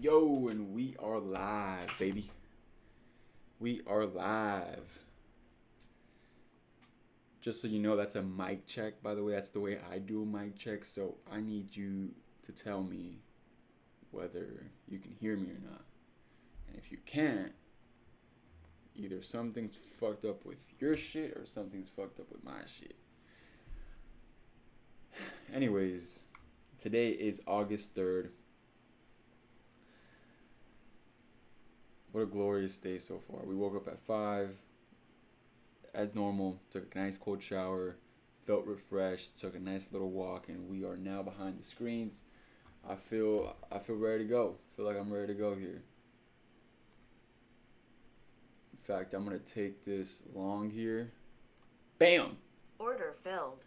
Yo, and we are live, baby. We are live. Just so you know, that's a mic check, by the way. That's the way I do a mic check. So I need you to tell me whether you can hear me or not. And if you can't, either something's fucked up with your shit or something's fucked up with my shit. Anyways, today is August 3rd. What a glorious day so far. We woke up at 5 as normal, took a nice cold shower, felt refreshed, took a nice little walk, and we are now behind the screens. I feel ready to go. I feel like I'm ready to go here. In fact, I'm gonna take this long here. Bam! Order filled.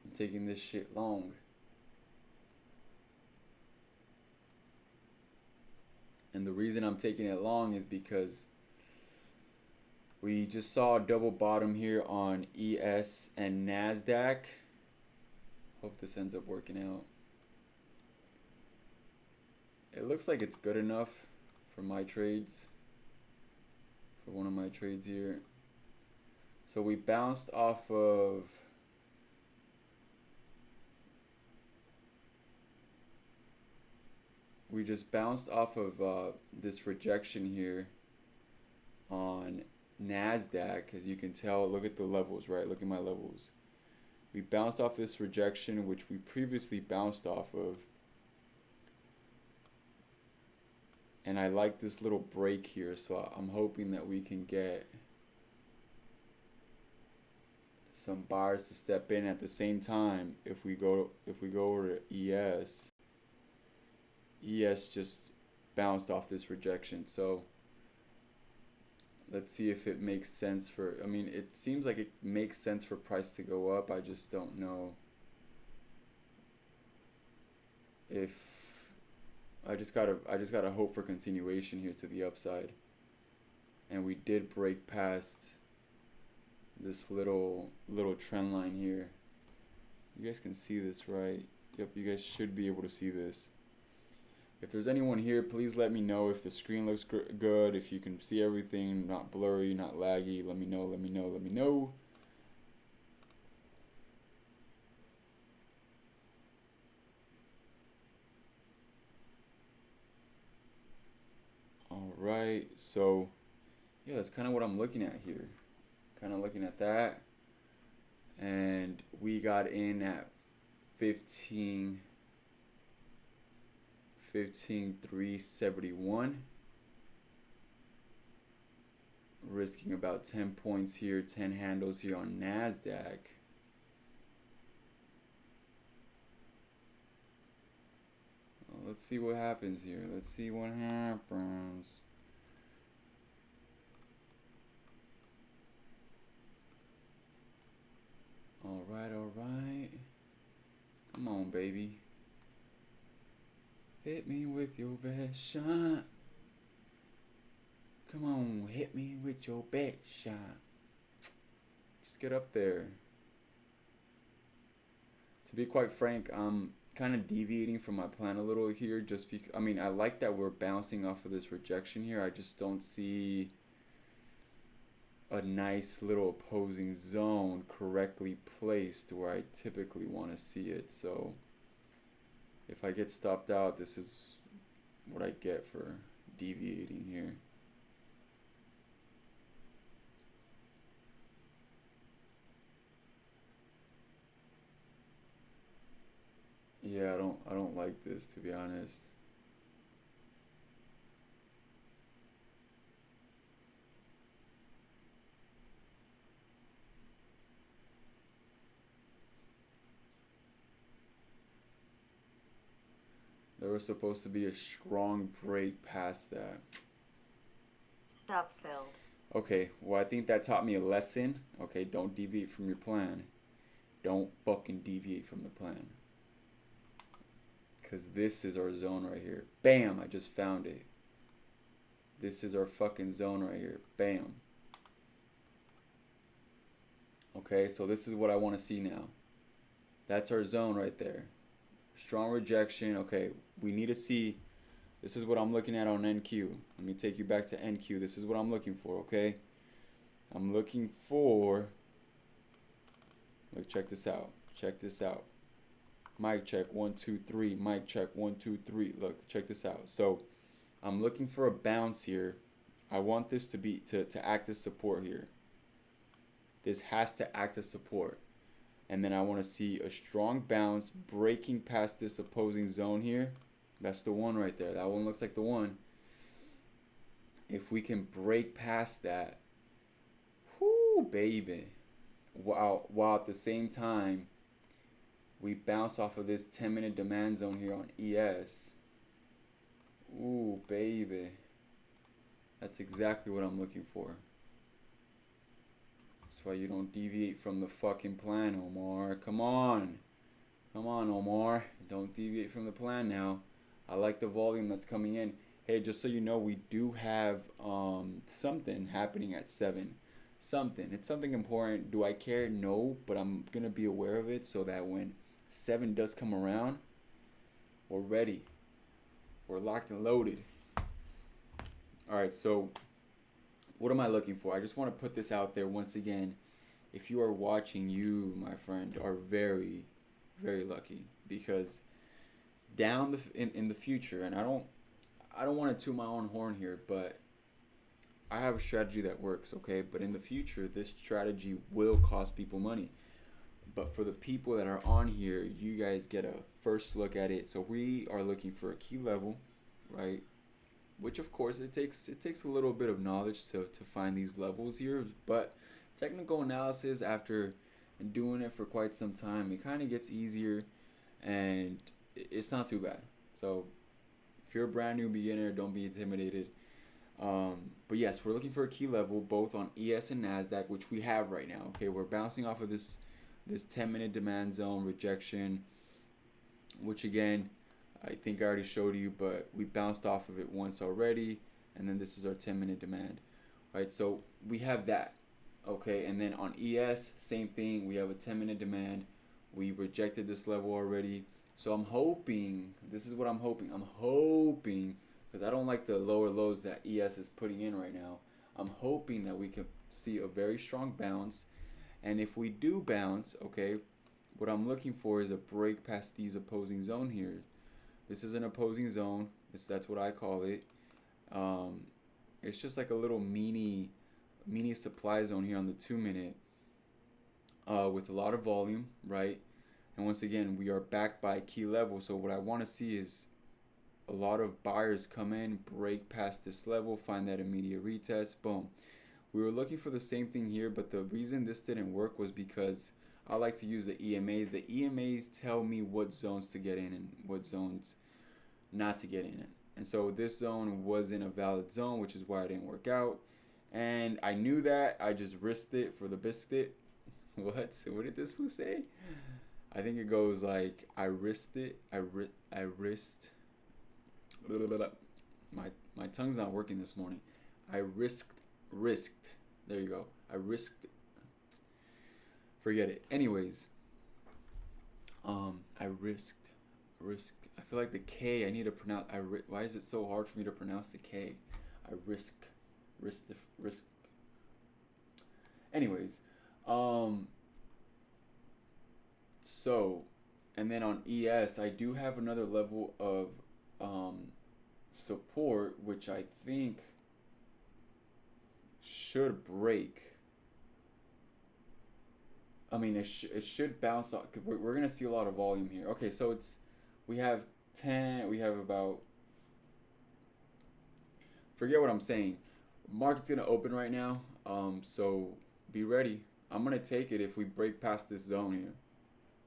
I'm taking this shit long. And the reason I'm taking it long is because we just saw a double bottom here on ES and NASDAQ. Hope this ends up working out. It looks like it's good enough for my trades. For one of my trades here. So we bounced off of we just bounced off of this rejection here on NASDAQ. As you can tell, look at the levels, right? Look at my levels. We bounced off this rejection, which we previously bounced off of. And I like this little break here, so I'm hoping that we can get some buyers to step in at the same time. If we go over to ES just bounced off this rejection, so let's see if it makes sense for, I mean, it seems like it makes sense for price to go up. I just don't know if I just gotta hope for continuation here to the upside. And we did break past this little trend line here. You guys can see this, right? Yep, you guys should be able to see this. If there's anyone here, please let me know if the screen looks good, if you can see everything, not blurry, not laggy. Let me know. All right, so yeah, that's kind of what I'm looking at here. Kind of looking at that. And we got in at 15,371, risking about 10 points here, 10 handles here on NASDAQ. Well, let's see what happens here. Let's see what happens. All right. Come on, baby. Hit me with your best shot. Come on, hit me with your best shot. Just get up there. To be quite frank, I'm kind of deviating from my plan a little here. Just because, I mean, I like that we're bouncing off of this rejection here. I just don't see a nice little opposing zone correctly placed where I typically want to see it. So if I get stopped out, this is what I get for deviating here. Yeah, I don't like this, to be honest. There was supposed to be a strong break past that. Stop filled. Okay, well, I think that taught me a lesson. Okay, don't deviate from your plan. Don't fucking deviate from the plan. Because this is our zone right here. Bam, I just found it. This is our fucking zone right here. Bam. Okay, so this is what I want to see now. That's our zone right there. Strong rejection. Okay, we need to see This is what I'm looking at on NQ. Let me take you back to NQ. This is what I'm looking for, okay? I'm looking for, look, check this out. Check this out. Mic check, 1, 2, 3. Mic check, 1, 2, 3. Look, check this out. So I'm looking for a bounce here. I want this to be to act as support here. This has to act as support. And then I want to see a strong bounce breaking past this opposing zone here. That's the one right there. That one looks like the one. If we can break past that, whoo, baby. While at the same time, we bounce off of this 10-minute demand zone here on ES. Ooh, baby. That's exactly what I'm looking for. That's why you don't deviate from the fucking plan, Omar. Come on. Come on, Omar. Don't deviate from the plan now. I like the volume that's coming in. Hey, just so you know, we do have something happening at 7. Something. It's something important. Do I care? No, but I'm going to be aware of it so that when 7 does come around, we're ready. We're locked and loaded. Alright, so what am I looking for? I just want to put this out there once again. If you are watching, you, my friend, are very, very lucky, because down in the future, and I don't want to toot my own horn here, but I have a strategy that works, okay? But in the future, this strategy will cost people money. But for the people that are on here, you guys get a first look at it. So we are looking for a key level, right? Which of course it takes a little bit of knowledge to find these levels here. But technical analysis, after doing it for quite some time, it kind of gets easier, and it's not too bad. So if you're a brand new beginner, don't be intimidated. But yes, we're looking for a key level both on ES and NASDAQ, which we have right now. Okay, we're bouncing off of this 10-minute demand zone rejection, which again, I think I already showed you, but we bounced off of it once already, and then this is our 10-minute demand, right? So we have that, okay? And then on ES, same thing. We have a 10-minute demand. We rejected this level already. So I'm hoping, this is what I'm hoping. I'm hoping, because I don't like the lower lows that ES is putting in right now. I'm hoping that we can see a very strong bounce. And if we do bounce, okay, what I'm looking for is a break past these opposing zone here. This is an opposing zone. That's what I call it. It's just like a little mini supply zone here on the 2-minute with a lot of volume, right? And once again, we are backed by key level. So what I want to see is a lot of buyers come in, break past this level, find that immediate retest, boom. We were looking for the same thing here, but the reason this didn't work was because I like to use the EMAs. The EMAs tell me what zones to get in and what zones not to get in. And so this zone wasn't a valid zone, which is why it didn't work out. And I knew that. I just risked it for the biscuit. What did this fool say? I think it goes like, I risked it. I risked. My tongue's not working this morning. I risked. There you go. I risked. Forget it. Anyways, I risked. I feel like the K. I need to pronounce. Why is it so hard for me to pronounce the K? I risk. Anyways, so, and then on ES, I do have another level of support, which I think should break. I mean, it should bounce off. We're gonna see a lot of volume here. Okay, so we have about, forget what I'm saying. Market's gonna open right now. So be ready. I'm gonna take it if we break past this zone here.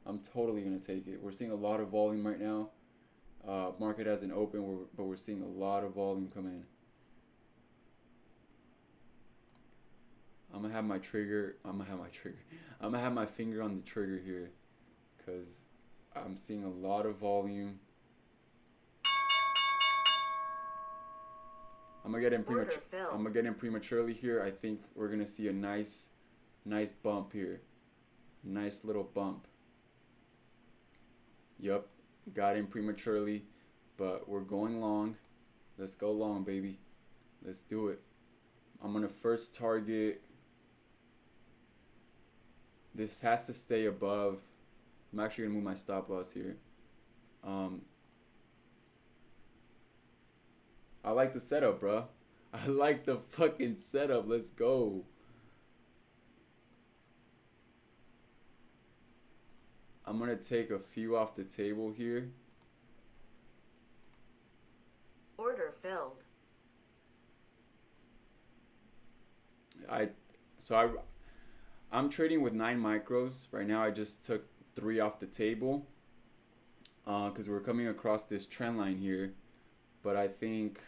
I'm totally gonna take it. We're seeing a lot of volume right now. Market hasn't opened, but we're seeing a lot of volume come in. I'm gonna have my trigger. I'm gonna have my finger on the trigger here, because I'm seeing a lot of volume. I'm gonna get in prematurely here. I think we're gonna see a nice bump here. Nice little bump. Yup, got in prematurely, but we're going long. Let's go long, baby. Let's do it. I'm gonna first target. This has to stay above. I'm actually gonna move my stop loss here. I like the setup, bro. I like the fucking setup. Let's go. I'm gonna take a few off the table here. Order filled. I'm trading with 9 micros right now. I just took 3 off the table because we're coming across this trend line here. But I think,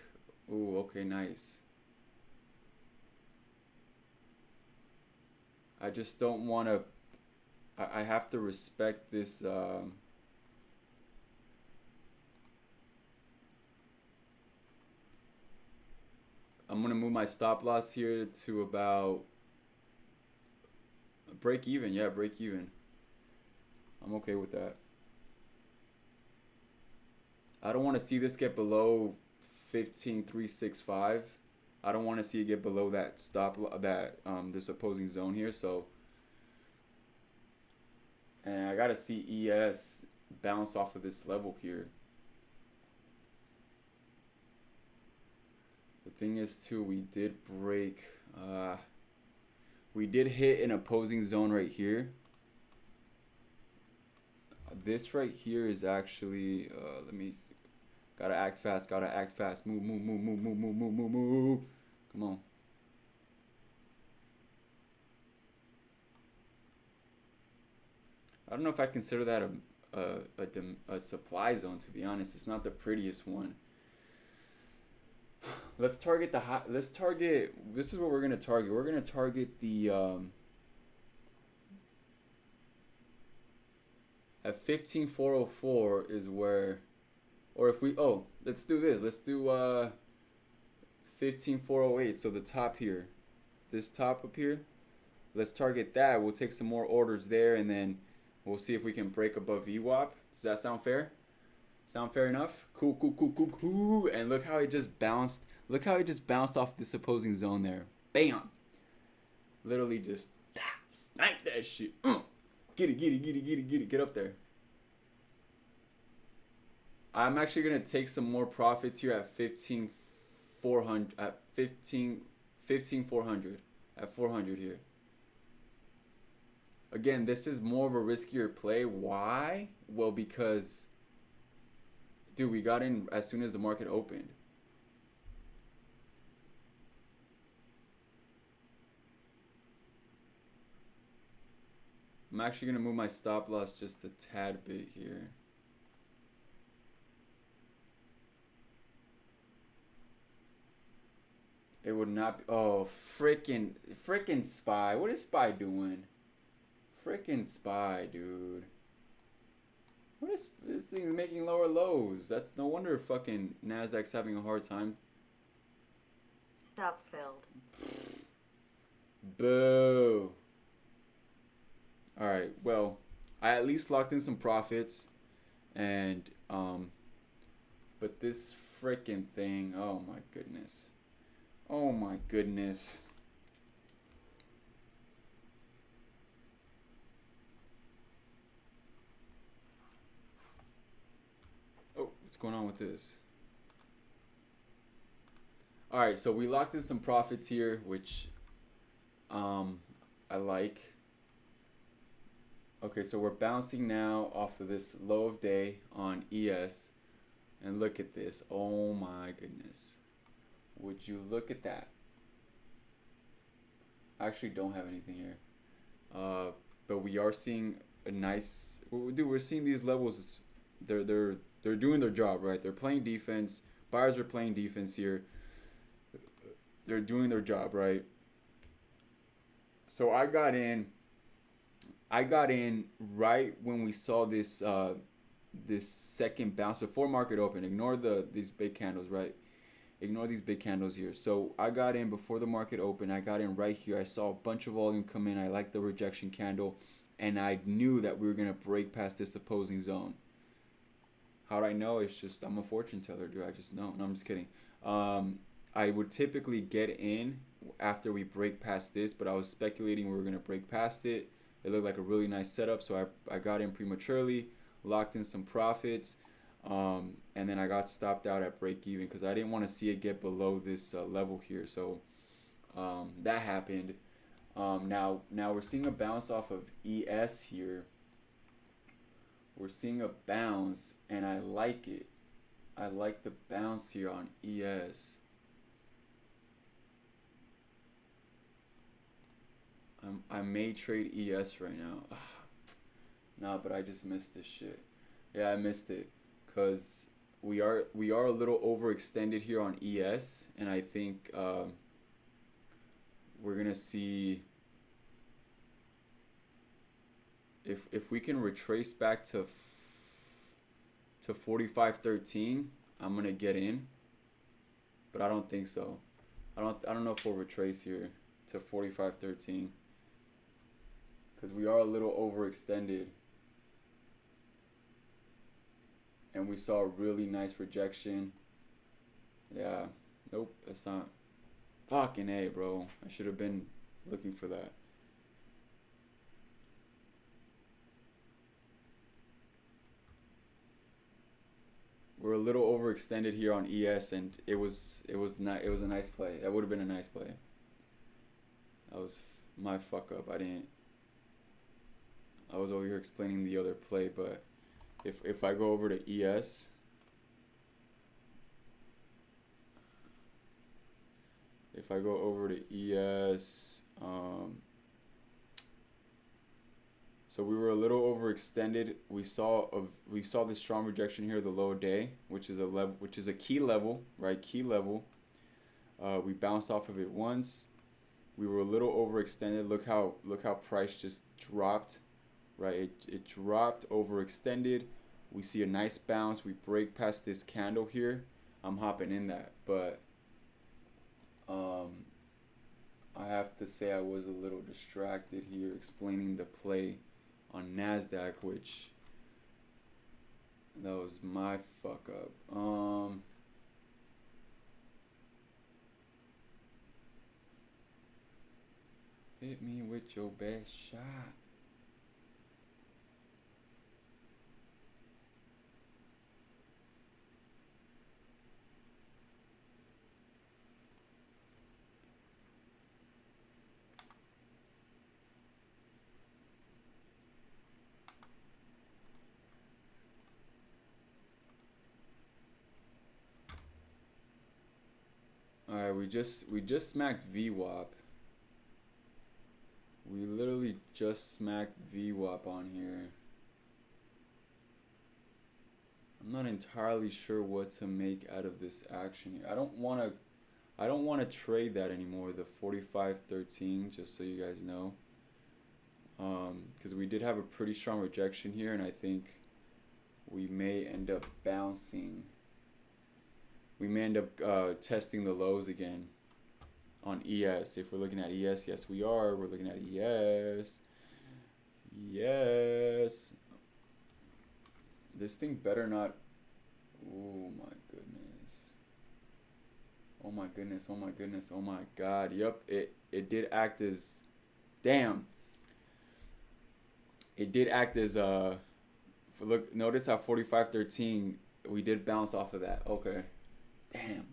ooh, okay, nice. I just don't want to. I have to respect this. I'm gonna move my stop loss here to about break even. Yeah, break even. I'm okay with that. I don't want to see this get below 15,365. I don't want to see it get below that this opposing zone here. So, and I gotta see ES bounce off of this level here. The thing is too, we did break. We did hit an opposing zone right here. This right here is actually. Let me. Gotta act fast. Gotta act fast. Move, move, move, move, move, move, move, move, move. Come on. I don't know if I consider that a supply zone. To be honest, it's not the prettiest one. Let's target the high. Let's target. This is what we're gonna target. We're gonna target the at 15,404 is where, or if we let's do this. Let's do 15,408. So the top here, this top up here. Let's target that. We'll take some more orders there, and then we'll see if we can break above VWAP. Does that sound fair? Sound fair enough? Cool, cool, cool, cool, cool. And look how it just bounced. Look how it just bounced off this opposing zone there. Bam. Literally just snipe that shit. Get it, get it, get it, get it, get it. Get up there. I'm actually going to take some more profits here at 15,400. At 15,400. At 400 here. Again, this is more of a riskier play. Why? Well, because, dude, we got in as soon as the market opened. I'm actually going to move my stop loss just a tad bit here. It would not be, oh, freaking SPY. What is SPY doing? Freaking SPY, dude. What is this thing making lower lows? That's no wonder fucking Nasdaq's having a hard time. Stop filled. Boo. Alright, well, I at least locked in some profits. And, but this freaking thing, oh my goodness. Oh my goodness. Oh, what's going on with this? Alright, so we locked in some profits here, which I like. Okay, so we're bouncing now off of this low of day on ES. And look at this. Oh my goodness. Would you look at that? I actually don't have anything here. But we are seeing a nice, dude, we're seeing these levels. They're doing their job, right? They're playing defense. Buyers are playing defense here. They're doing their job, right? So I got in right when we saw this this second bounce before market open. Ignore these big candles, right? Ignore these big candles here. So I got in before the market opened. I got in right here. I saw a bunch of volume come in. I liked the rejection candle, and I knew that we were gonna break past this opposing zone. How'd I know? It's just I'm a fortune teller, dude. I just know. No, I'm just kidding. I would typically get in after we break past this, but I was speculating we were gonna break past it. It looked like a really nice setup, so I got in prematurely, locked in some profits, and then I got stopped out at break even because I didn't want to see it get below this level here. So that happened. Now we're seeing a bounce off of ES here. We're seeing a bounce, and I like it. I like the bounce here on ES. I may trade ES right now. Nah, but I just missed this shit. Yeah, I missed it because we are a little overextended here on ES, and I think we're gonna see if we can retrace back to 45.13. I'm gonna get in, but I don't think so. I don't know if we'll retrace here to 45.13 because we are a little overextended, and we saw a really nice rejection. Yeah, nope, that's not. Fucking A, bro. I should have been looking for that. We're a little overextended here on ES, and it was not. It was a nice play. That would have been a nice play. That was my fuck up. I was over here explaining the other play, but if I go over to ES, if I go over to ES, so we were a little overextended. We saw this strong rejection here, the low day, which is a key level, right? Key level. We bounced off of it once. We were a little overextended. Look how price just dropped, right? It dropped, overextended. We see a nice bounce. We break past this candle here. I'm hopping in that, but I have to say I was a little distracted here explaining the play on NASDAQ, which that was my fuck up. Hit me with your best shot. All right, we just smacked VWAP. We literally just smacked VWAP on here. I'm not entirely sure what to make out of this action here. I don't want to trade that anymore, the 45.13, just so you guys know. Because we did have a pretty strong rejection here, and I think we may end up bouncing. We may end up testing the lows again on ES. If we're looking at ES, yes we are. We're looking at ES. Yes. This thing better not. Oh my goodness. Oh my goodness. Oh my goodness. Oh my god. Yep. It did act as. Damn. It did act as look. Notice how 45.13 we did bounce off of that. Okay. Damn.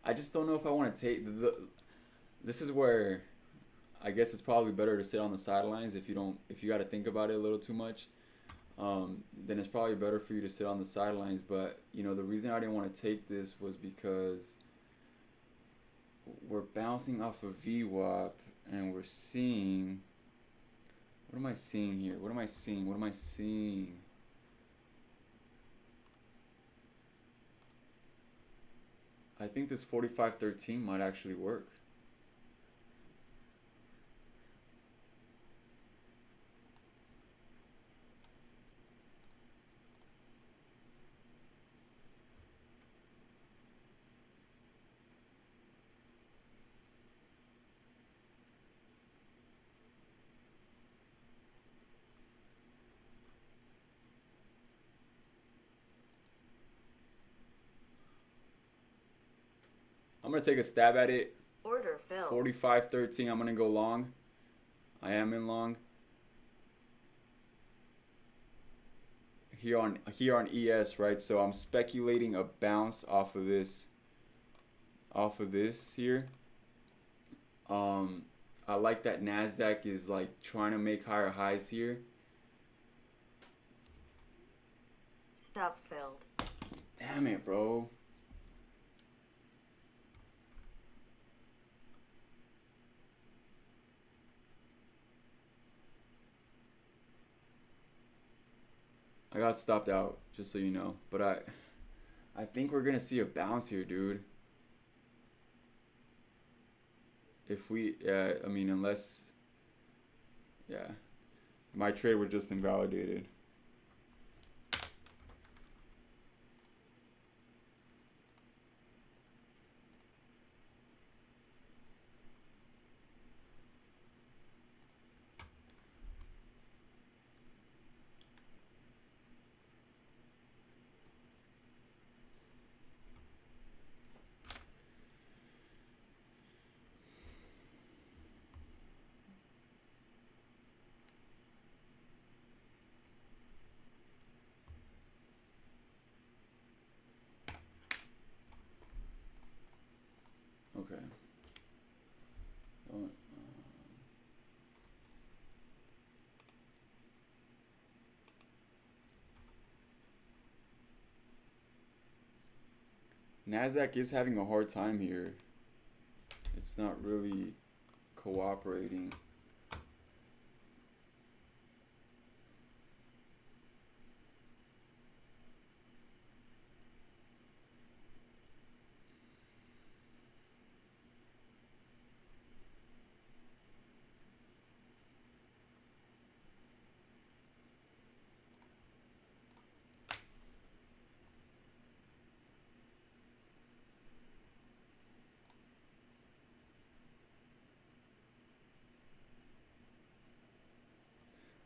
I just don't know if I want to take this is where I guess it's probably better to sit on the sidelines if you got to think about it a little too much. Then it's probably better for you to sit on the sidelines. But you know, the reason I didn't want to take this was because we're bouncing off of VWAP and we're seeing. What am I seeing here? What am I seeing? What am I seeing? I think this 45.13 might actually work. I'm gonna take a stab at it. Order filled. 45.13. I'm gonna go long. I am in long. Here on ES, right? So I'm speculating a bounce off of this here. I like that NASDAQ is like trying to make higher highs here. Stop filled. Damn it, bro. I got stopped out, just so you know. But I think we're gonna see a bounce here, dude. If we, I mean, unless, yeah, my trade was just invalidated. Okay. NASDAQ is having a hard time here. It's not really cooperating.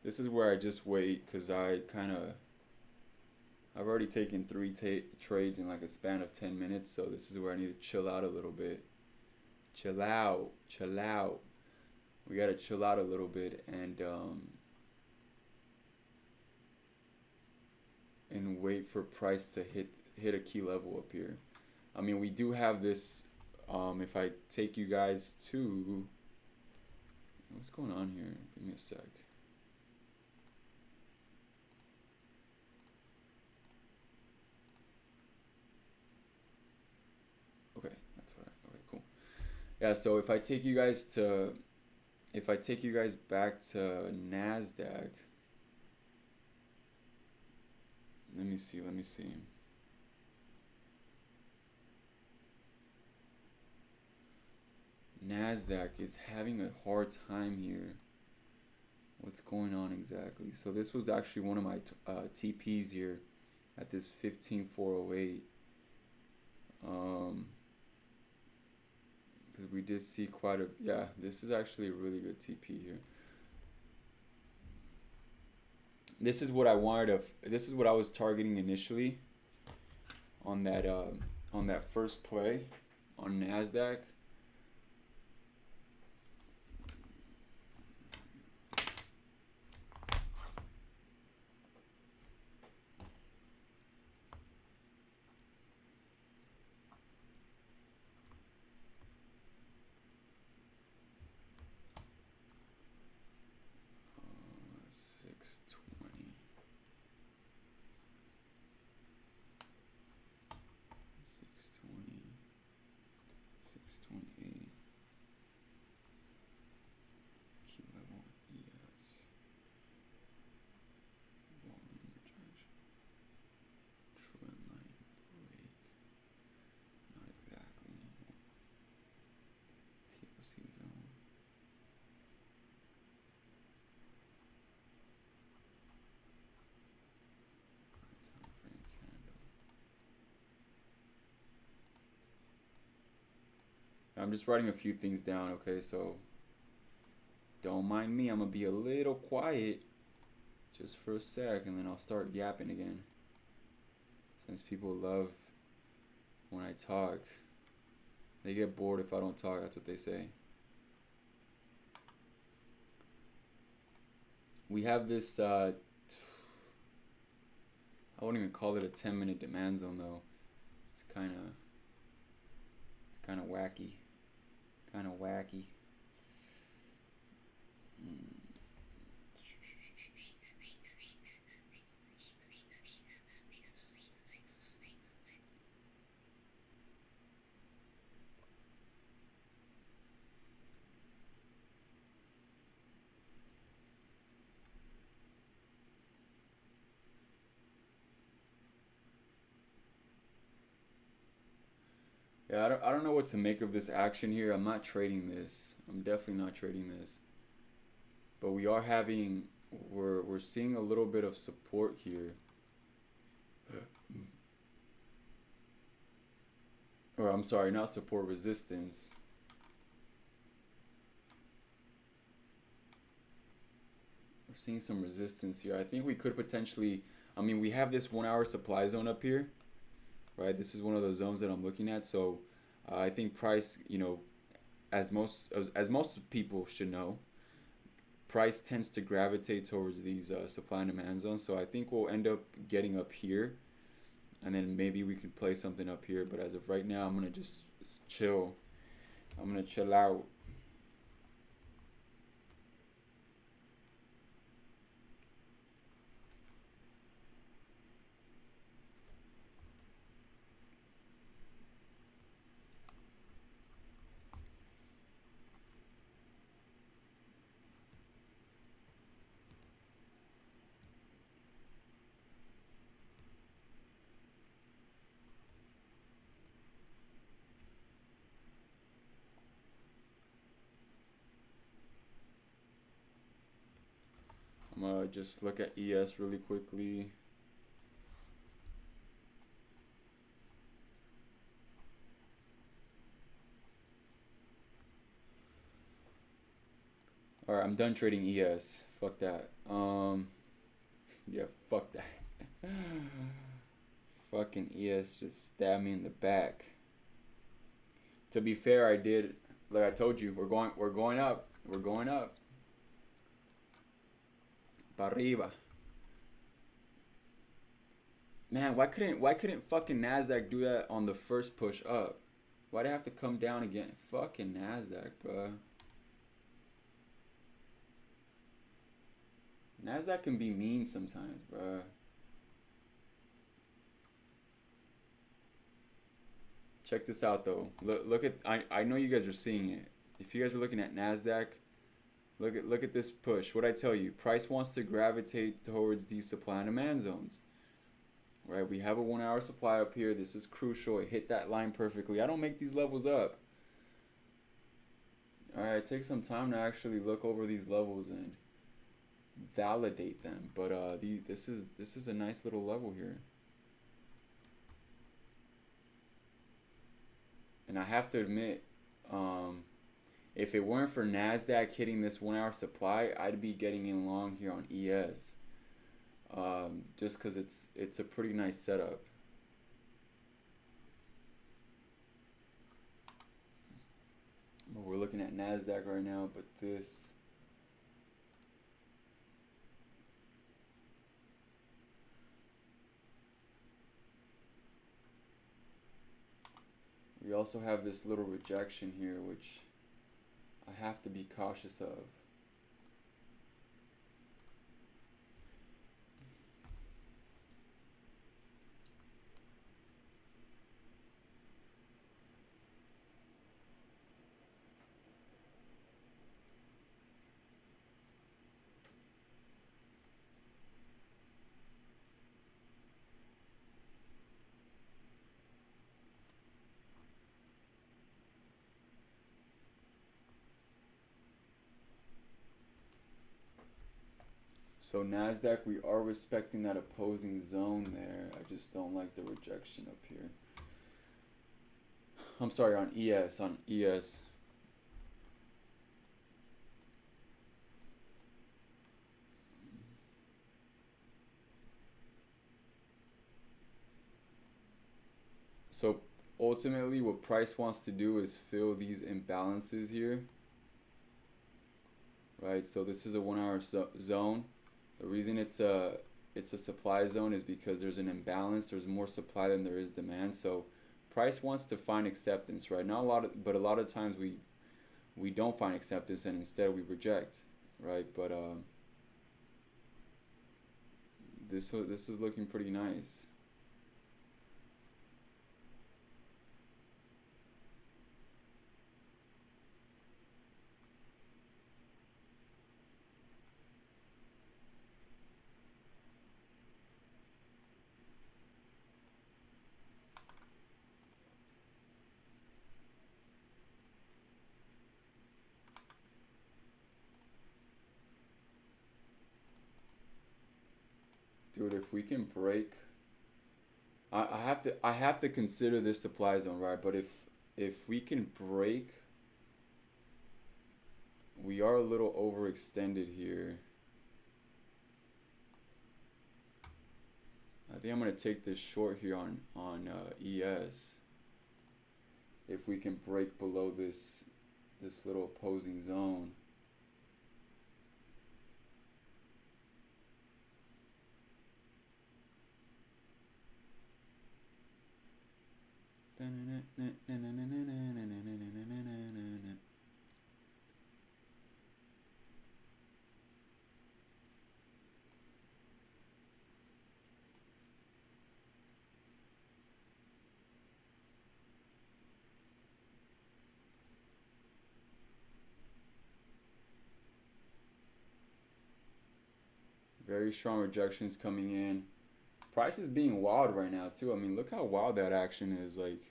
This is where I just wait because I've already taken three trades in like a span of 10 minutes, so this is where I need to chill out a little bit. Chill out. We gotta chill out a little bit and wait for price to hit a key level up here. I mean, we do have this. If I take you guys to, what's going on here? Give me a sec. Okay, that's what okay, cool. Yeah, so if I take you guys back to NASDAQ, let me see. NASDAQ is having a hard time here. What's going on exactly? So this was actually one of my TPs here at this 15,408. Because we did see this is actually a really good TP here. This is what I was targeting initially on that first play on NASDAQ. I'm just writing a few things down, okay? So don't mind me. I'm gonna be a little quiet just for a sec, and then I'll start yapping again. Since people love when I talk. They get bored if I don't talk. That's what they say. We have this, I wouldn't even call it a 10-minute demand zone though. It's kind of wacky. Kind of wacky. Yeah, I don't know what to make of this action here. I'm not trading this. I'm definitely not trading this. But we're seeing a little bit of support here. Or I'm sorry, not support, resistance. We're seeing some resistance here. I think we could potentially, I mean, we have this 1 hour supply zone up here, right? This is one of the zones that I'm looking at. So I think price, you know, as most people should know, price tends to gravitate towards these supply and demand zones. So I think we'll end up getting up here, and then maybe we can play something up here. But as of right now, I'm gonna just chill. I'm gonna chill out. I'm gonna just look at ES really quickly. All right, I'm done trading ES. Fuck that. Yeah, fuck that. Fucking ES just stabbed me in the back. To be fair, I did, like I told you, we're going up. We're going up. Pa arriba. Man, why couldn't fucking Nasdaq do that on the first push up? Why'd it have to come down again? Fucking Nasdaq, bruh. Nasdaq can be mean sometimes, bruh. Check this out though. Look at, I know you guys are seeing it. If you guys are looking at Nasdaq, look at this push. What I tell you, price wants to gravitate towards these supply and demand zones. Right? We have a 1 hour supply up here. This is crucial. It hit that line perfectly. I don't make these levels up. All right, take some time to actually look over these levels and validate them. But this is a nice little level here. And I have to admit, if it weren't for Nasdaq hitting this 1 hour supply, I'd be getting in long here on ES. Just because it's a pretty nice setup. But we're looking at Nasdaq right now, but this. We also have this little rejection here, which I have to be cautious of. So Nasdaq, we are respecting that opposing zone there. I just don't like the rejection up here. I'm sorry, on ES, So ultimately what price wants to do is fill these imbalances here, right? So this is a 1 hour zone. The reason it's a supply zone is because there's an imbalance. There's more supply than there is demand. So price wants to find acceptance, right? Not a lot of, but a lot of times we don't find acceptance and instead we reject, right? But this is looking pretty nice. Dude, if we can break, I have to consider this supply zone, right? But if we can break, we are a little overextended here. I think I'm gonna take this short here on ES. If we can break below this little opposing zone. Very strong rejections coming in. Price is being wild right now too. I mean, look how wild that action is. Like,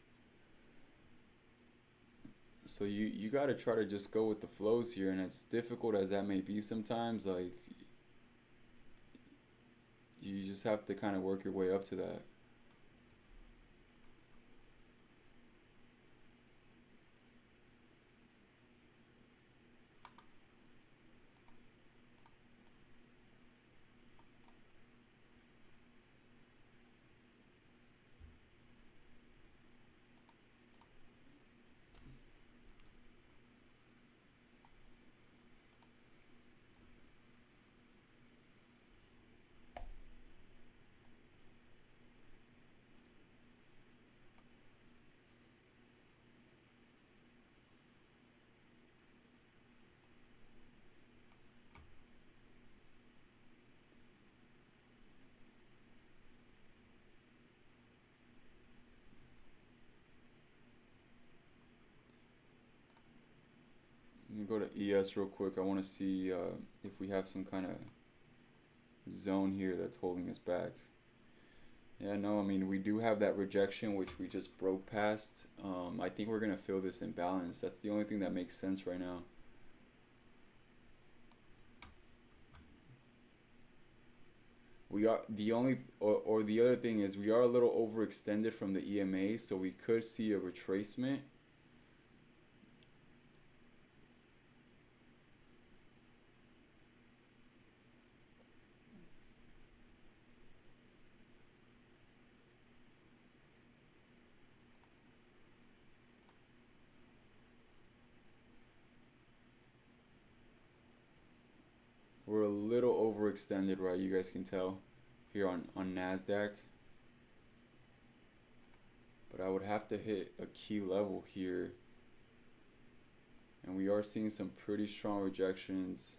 so you got to try to just go with the flows here, and as difficult as that may be sometimes, like you just have to kind of work your way up to that. Let me go to ES real quick. I want to see if we have some kind of zone here that's holding us back. Yeah, no, I mean, we do have that rejection, which we just broke past. I think we're going to fill this imbalance. That's the only thing that makes sense right now. We are the only, or the other thing is we are a little overextended from the EMA, so we could see a retracement. We're a little overextended, right? You guys can tell here on NASDAQ. But I would have to hit a key level here. And we are seeing some pretty strong rejections.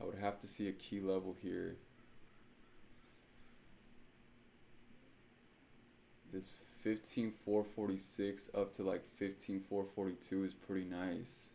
I would have to see a key level here. This 15,446 up to like 15,442 is pretty nice.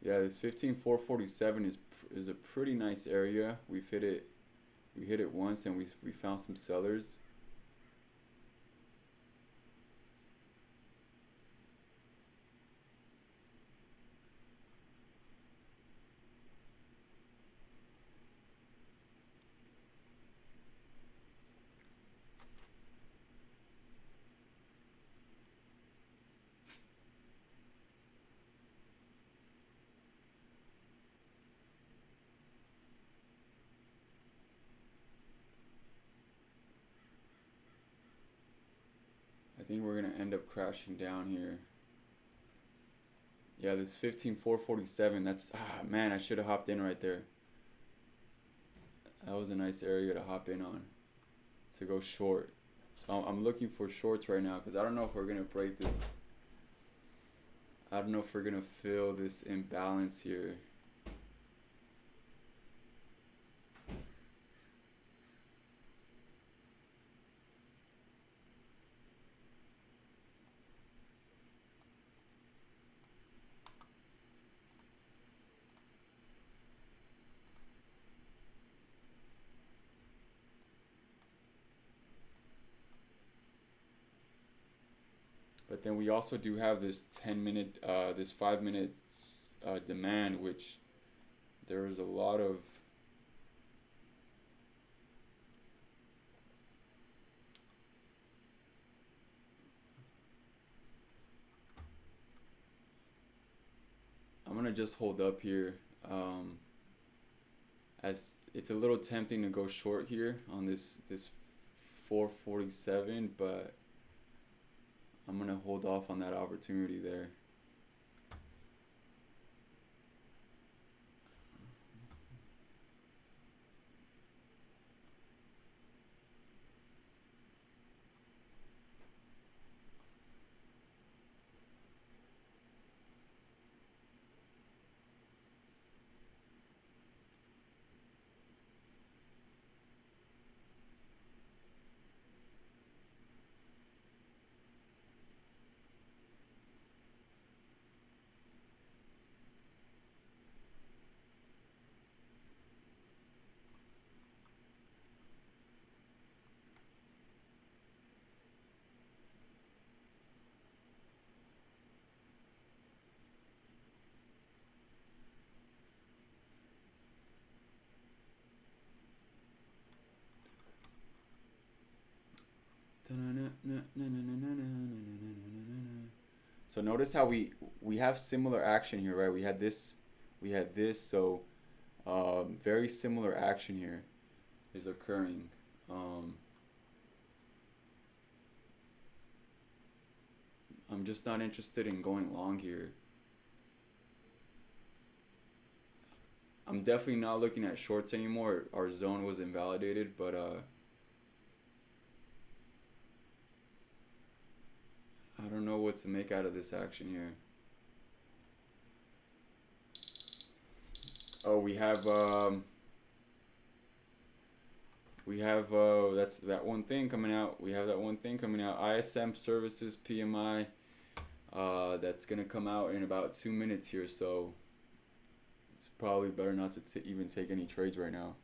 Yeah, this 15,447 is a pretty nice area. We've hit it. We hit it once, and we found some sellers. think we're gonna end up crashing down here. Yeah, this 15,447. That's man, I should have hopped in right there. That was a nice area to hop in on to go short. So I'm looking for shorts right now because I don't know if we're gonna break this. I don't know if we're gonna fill this imbalance here. But then we also do have this 10-minute, this 5 minute demand, which there is a lot of I'm gonna just hold up here, as it's a little tempting to go short here on this 447, but I'm gonna hold off on that opportunity there. So notice how we have similar action here, right? We had this, so very similar action here is occurring. I'm just not interested in going long here. I'm definitely not looking at shorts anymore. Our zone was invalidated, but I don't know what to make out of this action here. Oh, we have that's that one thing coming out. We have that one thing coming out. ISM services PMI. That's gonna come out in about 2 minutes here, so it's probably better not to even take any trades right now.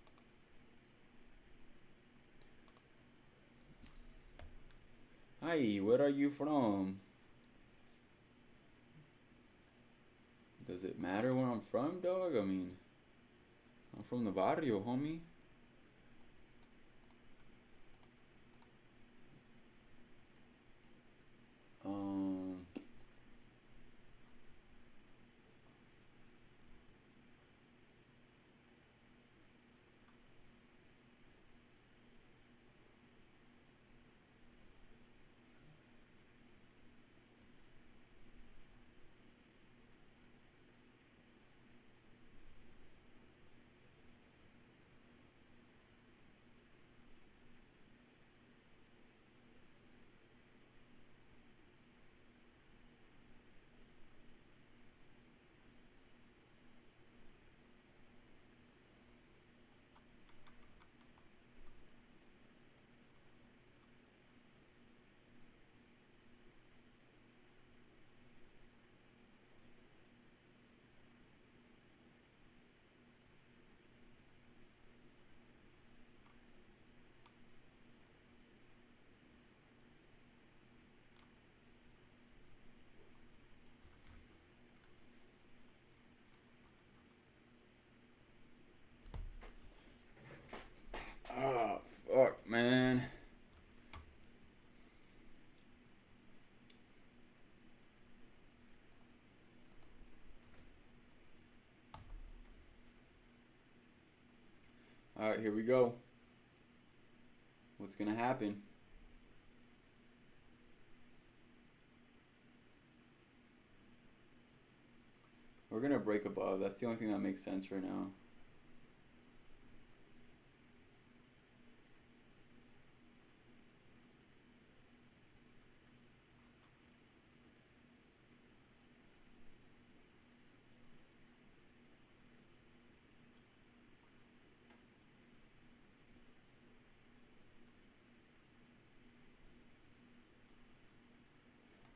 Hi, where are you from? Does it matter where I'm from, dog? I mean, I'm from the barrio, homie. Oh, fuck, man. All right, here we go. What's gonna happen? We're gonna break above. That's the only thing that makes sense right now.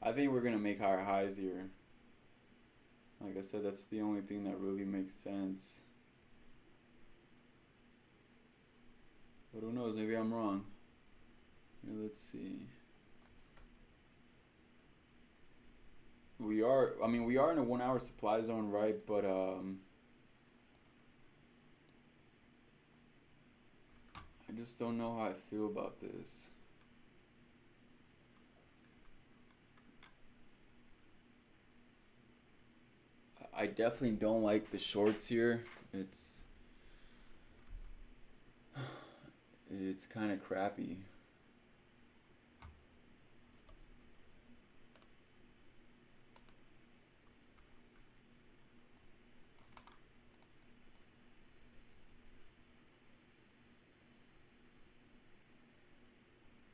I think we're gonna make higher highs here. Like I said, that's the only thing that really makes sense. But who knows? Maybe I'm wrong. Yeah, let's see. We are in a 1 hour supply zone, right? But I just don't know how I feel about this. I definitely don't like the shorts here. It's kind of crappy.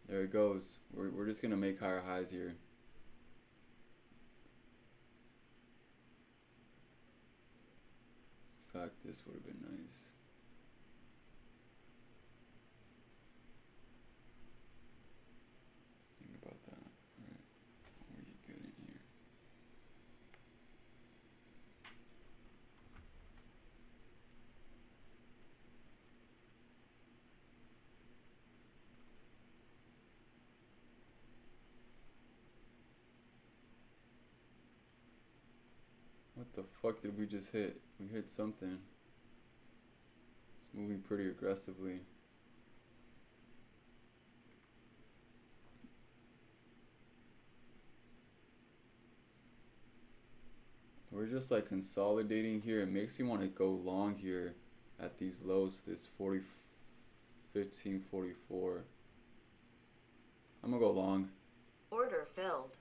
There it goes. We're just gonna make higher highs here. In fact, this would have been nice. Think about that. Alright. What are you good in here? What the fuck did we just hit? We hit something. It's moving pretty aggressively. We're just like consolidating here. It makes you want to go long here at these lows, this 40, 15, 44. I'm gonna go long. Order filled.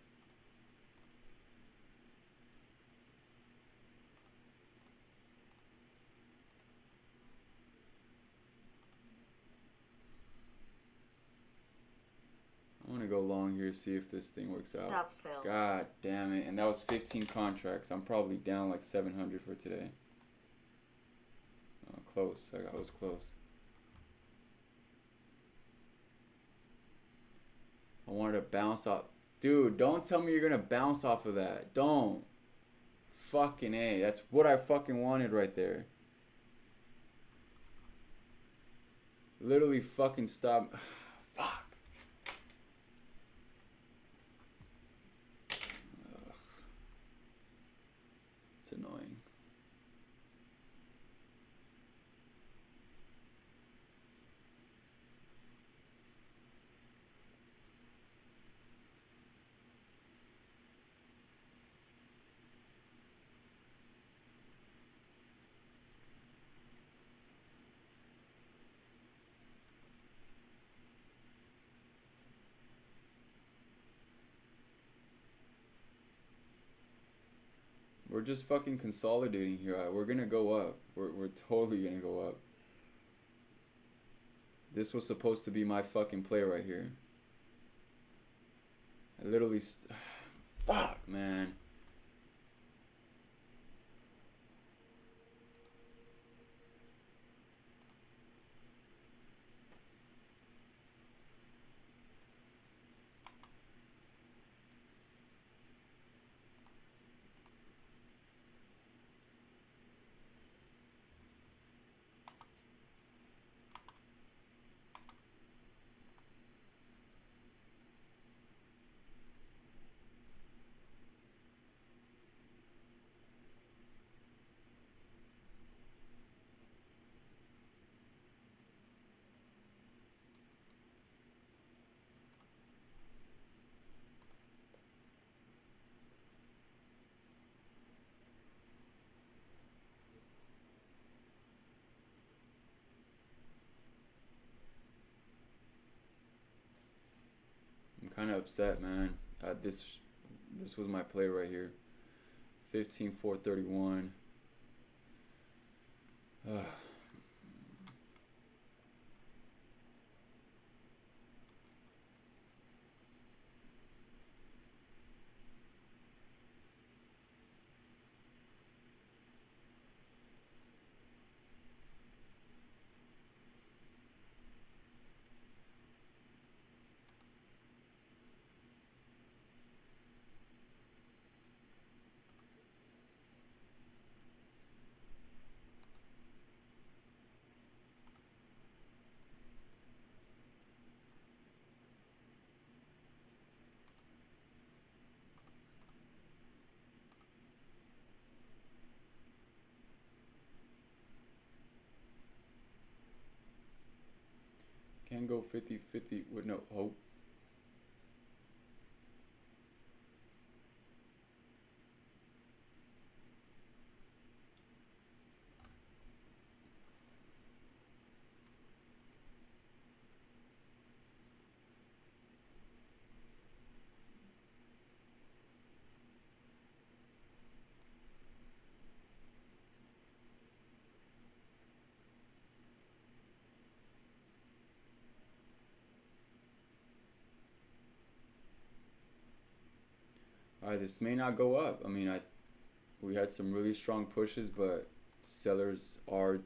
I'm gonna go long here, see if this thing works out. Stop filled. God damn it. And that was 15 contracts. I'm probably down like 700 for today. Oh, close. I was close. I wanted to bounce off. Dude, don't tell me you're gonna bounce off of that. Don't. Fucking A. That's what I fucking wanted right there. Literally fucking stop. Fuck. Ugh. It's annoying. We're just fucking consolidating here. We're gonna go up. We're totally gonna go up. This was supposed to be my fucking play right here. I literally... Fuck, man. I'm kind of upset, man. This was my play right here. 15,431. Can go 50-50 with no hope. All right, this may not go up. I mean, we had some really strong pushes, but sellers are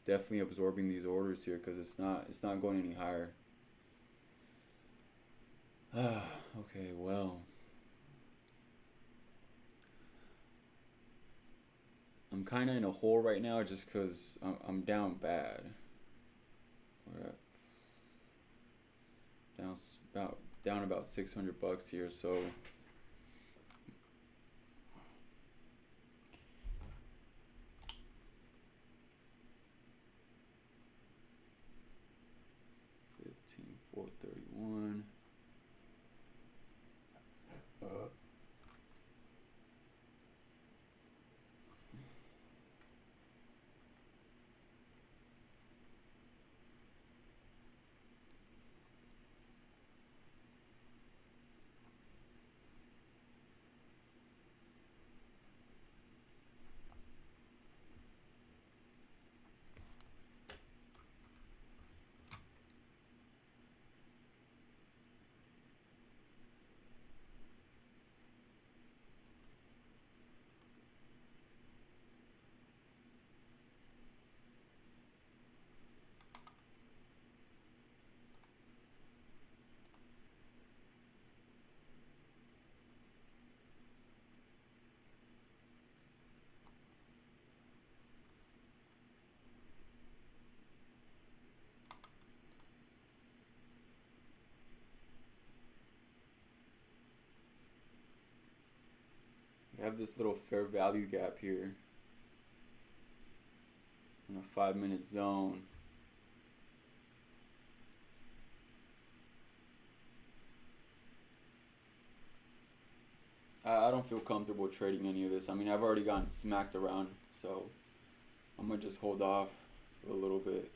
definitely absorbing these orders here because it's not going any higher. Okay, well, I'm kind of in a hole right now just because I'm down bad. We're at down about $600 here, so. $15,431. We have this little fair value gap here in a 5-minute zone. I don't feel comfortable trading any of this. I mean, I've already gotten smacked around, so I'm gonna just hold off for a little bit.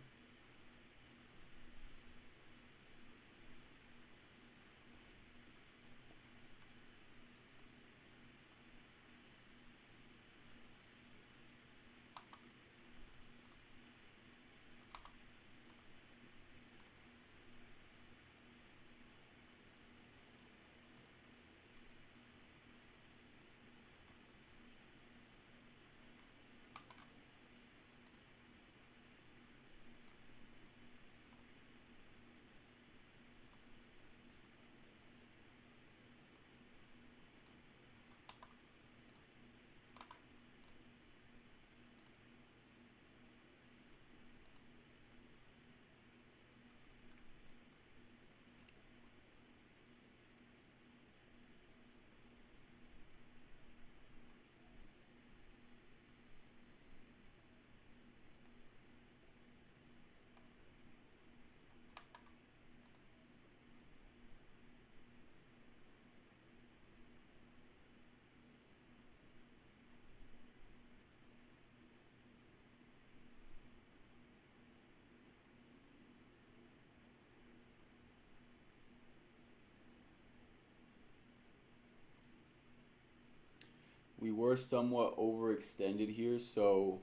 were somewhat overextended here, so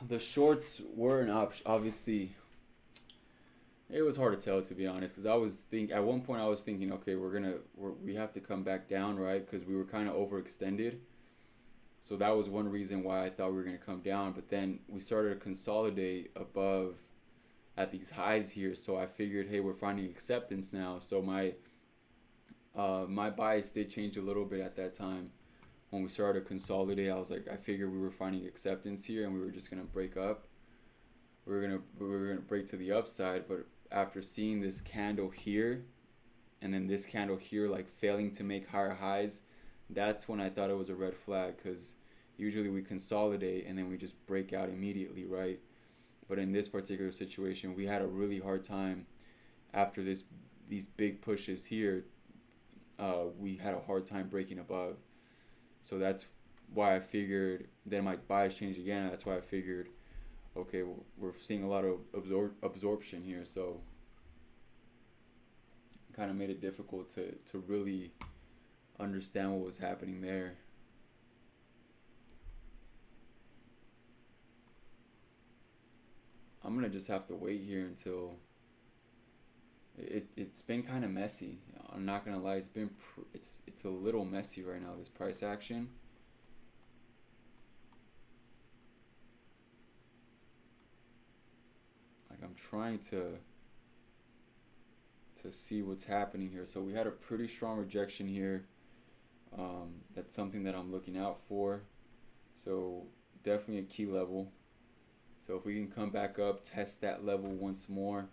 the shorts were an option. Obviously, it was hard to tell, to be honest, because at one point I was thinking, okay, we have to come back down, right? Because we were kind of overextended. So that was one reason why I thought we were going to come down. But then we started to consolidate above at these highs here. So I figured, hey, we're finding acceptance now. So my bias did change a little bit at that time. When we started to consolidate, I was like, I figured we were finding acceptance here and we were just going to break up. We were gonna break to the upside, but after seeing this candle here and then this candle here like failing to make higher highs, that's when I thought it was a red flag, because usually we consolidate and then we just break out immediately, right? But in this particular situation, we had a really hard time after these big pushes here. We had a hard time breaking above. So that's why I figured, then my bias changed again. That's why I figured, okay, we're seeing a lot of absorption here, so it kind of made it difficult to really understand what was happening there. I'm gonna just have to wait here until it's been kind of messy. I'm not gonna lie, it's a little messy right now, this price action. Like, I'm trying to see what's happening here. So we had a pretty strong rejection here. That's something that I'm looking out for. So definitely a key level. So if we can come back up, test that level once more.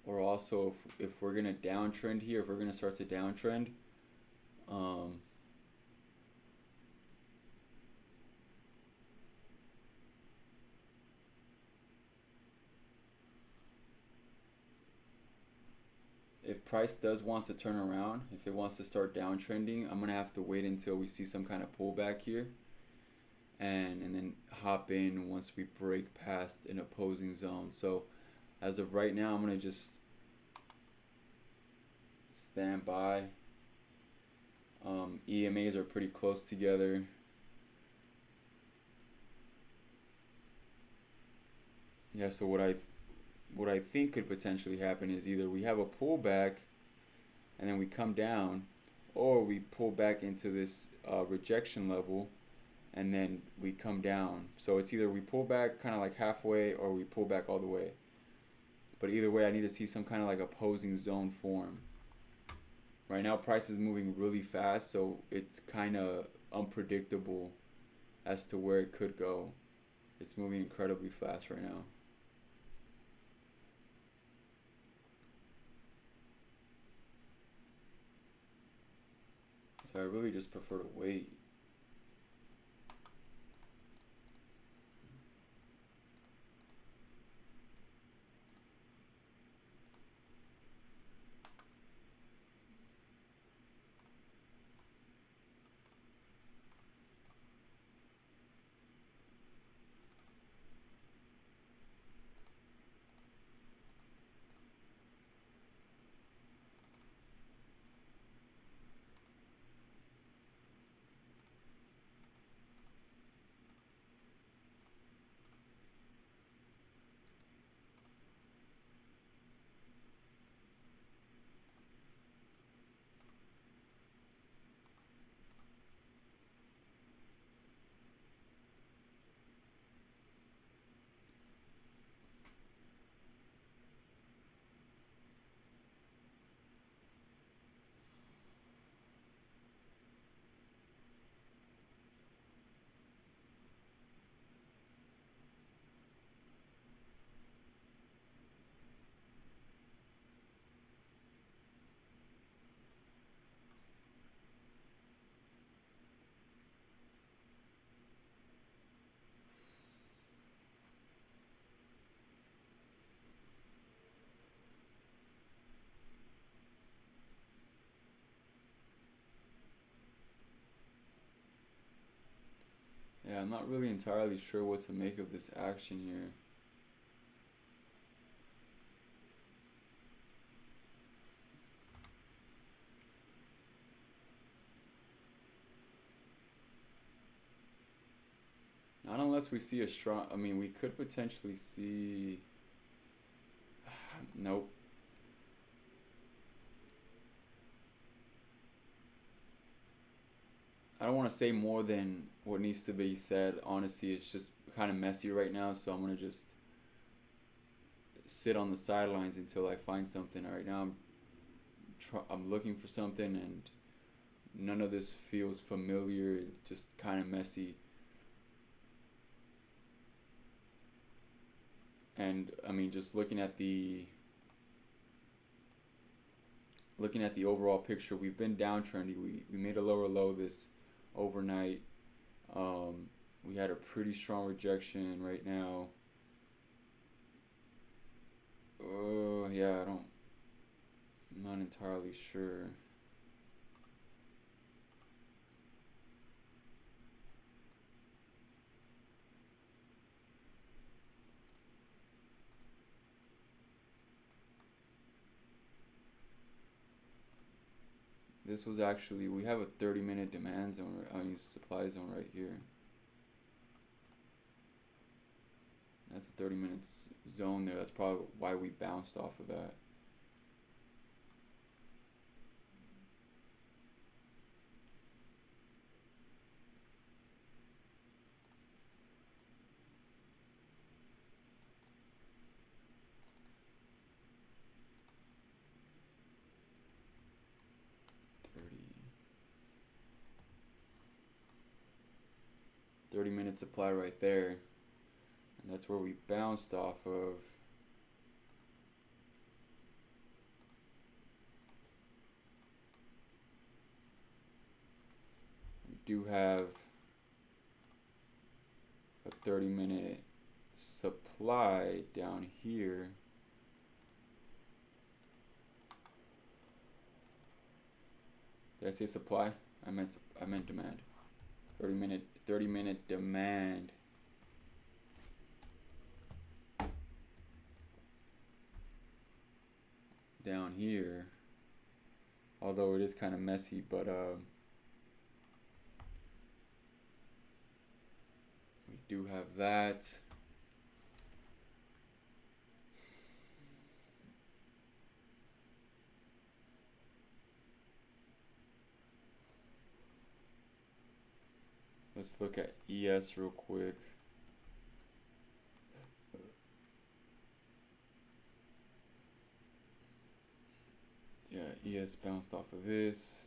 Or also, if we're gonna downtrend here, if we're gonna start to downtrend, if price does want to turn around, if it wants to start downtrending, I'm gonna have to wait until we see some kind of pullback here, and then hop in once we break past an opposing zone. So as of right now, I'm gonna just stand by. EMAs are pretty close together. Yeah, so what I think could potentially happen is either we have a pullback and then we come down, or we pull back into this rejection level and then we come down. So it's either we pull back kind of like halfway or we pull back all the way. But either way, I need to see some kind of like opposing zone form. Right now, price is moving really fast, so it's kind of unpredictable as to where it could go. It's moving incredibly fast right now. So I really just prefer to wait. Yeah, I'm not really entirely sure what to make of this action here. Not unless we see a strong. I mean, we could potentially see. Nope. I don't want to say more than what needs to be said. Honestly, it's just kind of messy right now, so I'm gonna just sit on the sidelines until I find something. Right now, I'm looking for something, and none of this feels familiar. It's just kind of messy. And I mean, just looking at the overall picture, we've been downtrending. We made a lower low this overnight. We had a pretty strong rejection right now. Yeah, I'm not entirely sure. This was actually, we have a 30-minute demand zone, I mean supply zone right here. That's a 30 minutes zone there. That's probably why we bounced off of that. Thirty-minute supply right there. And that's where we bounced off of. We do have a 30-minute supply down here. Did I say supply? I meant demand. 30-minute demand. Down here. Although it is kind of messy, but we do have that. Let's look at ES real quick. Yeah, ES bounced off of this.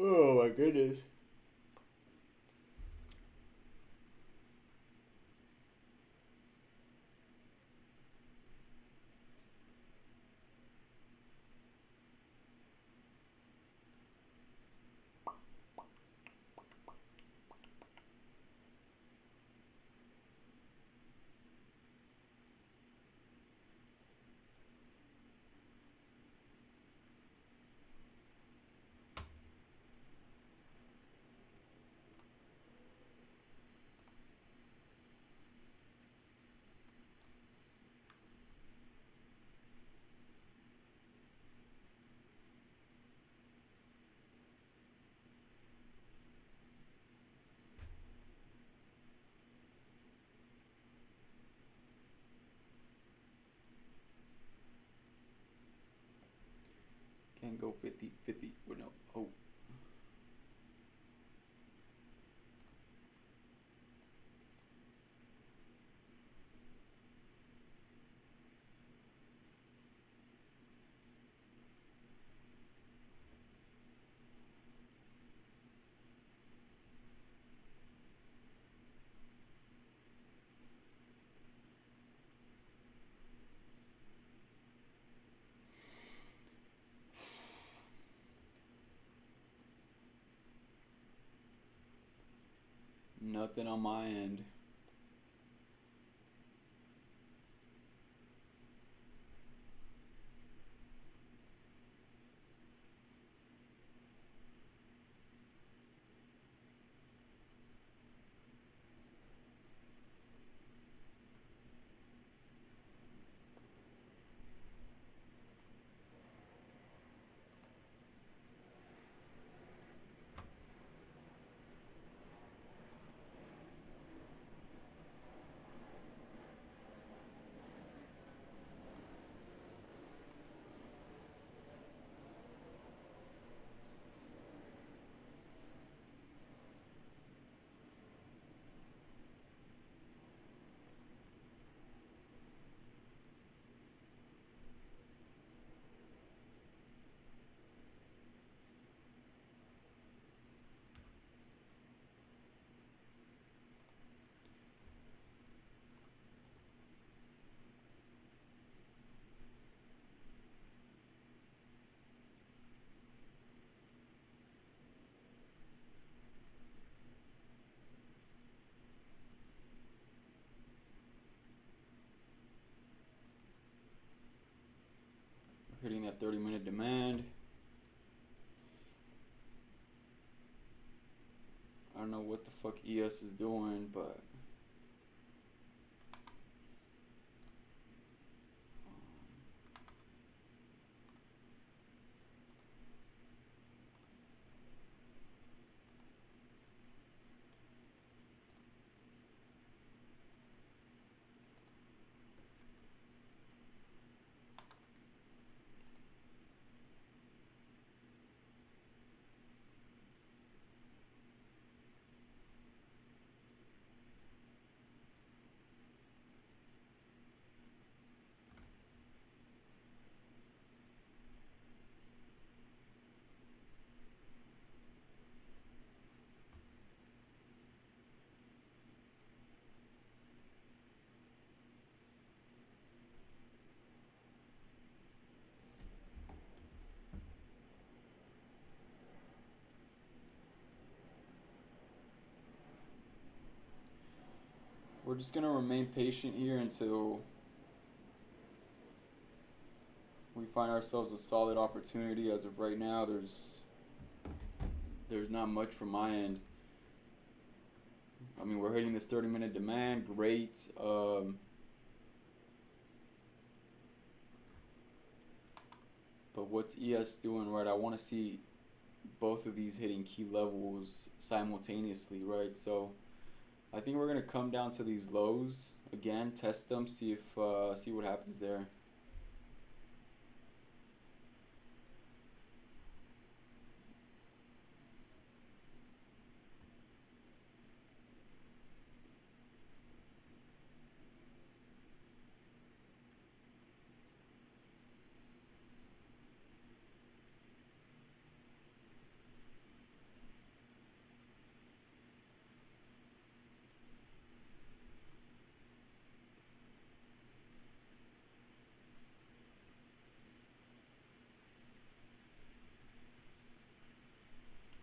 Oh my goodness. go 50-50. Well, no. Oh. Nothing on my end. Hitting that 30-minute demand. I don't know what the fuck ES is doing, but we're just gonna remain patient here until we find ourselves a solid opportunity. As of right now, there's not much from my end. I mean, we're hitting this 30-minute demand, great. But what's ES doing, right? I want to see both of these hitting key levels simultaneously, right? So I think we're gonna come down to these lows again, test them, see what happens there.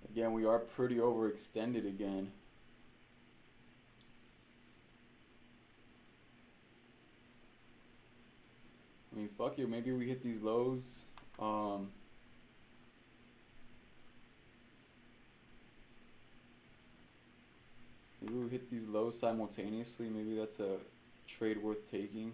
Again, we are pretty overextended again. I mean, fuck it, maybe we hit these lows. Maybe we hit these lows simultaneously. Maybe that's a trade worth taking.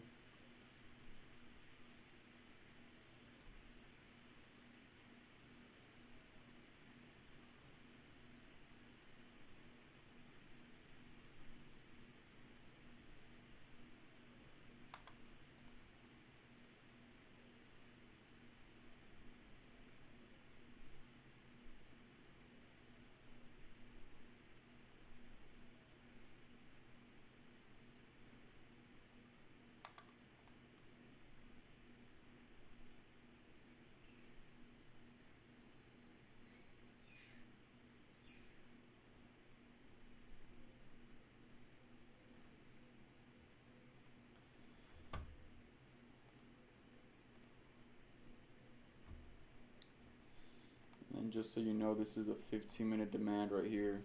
just so you know, this is a 15-minute demand right here.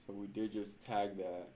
So we did just tag that.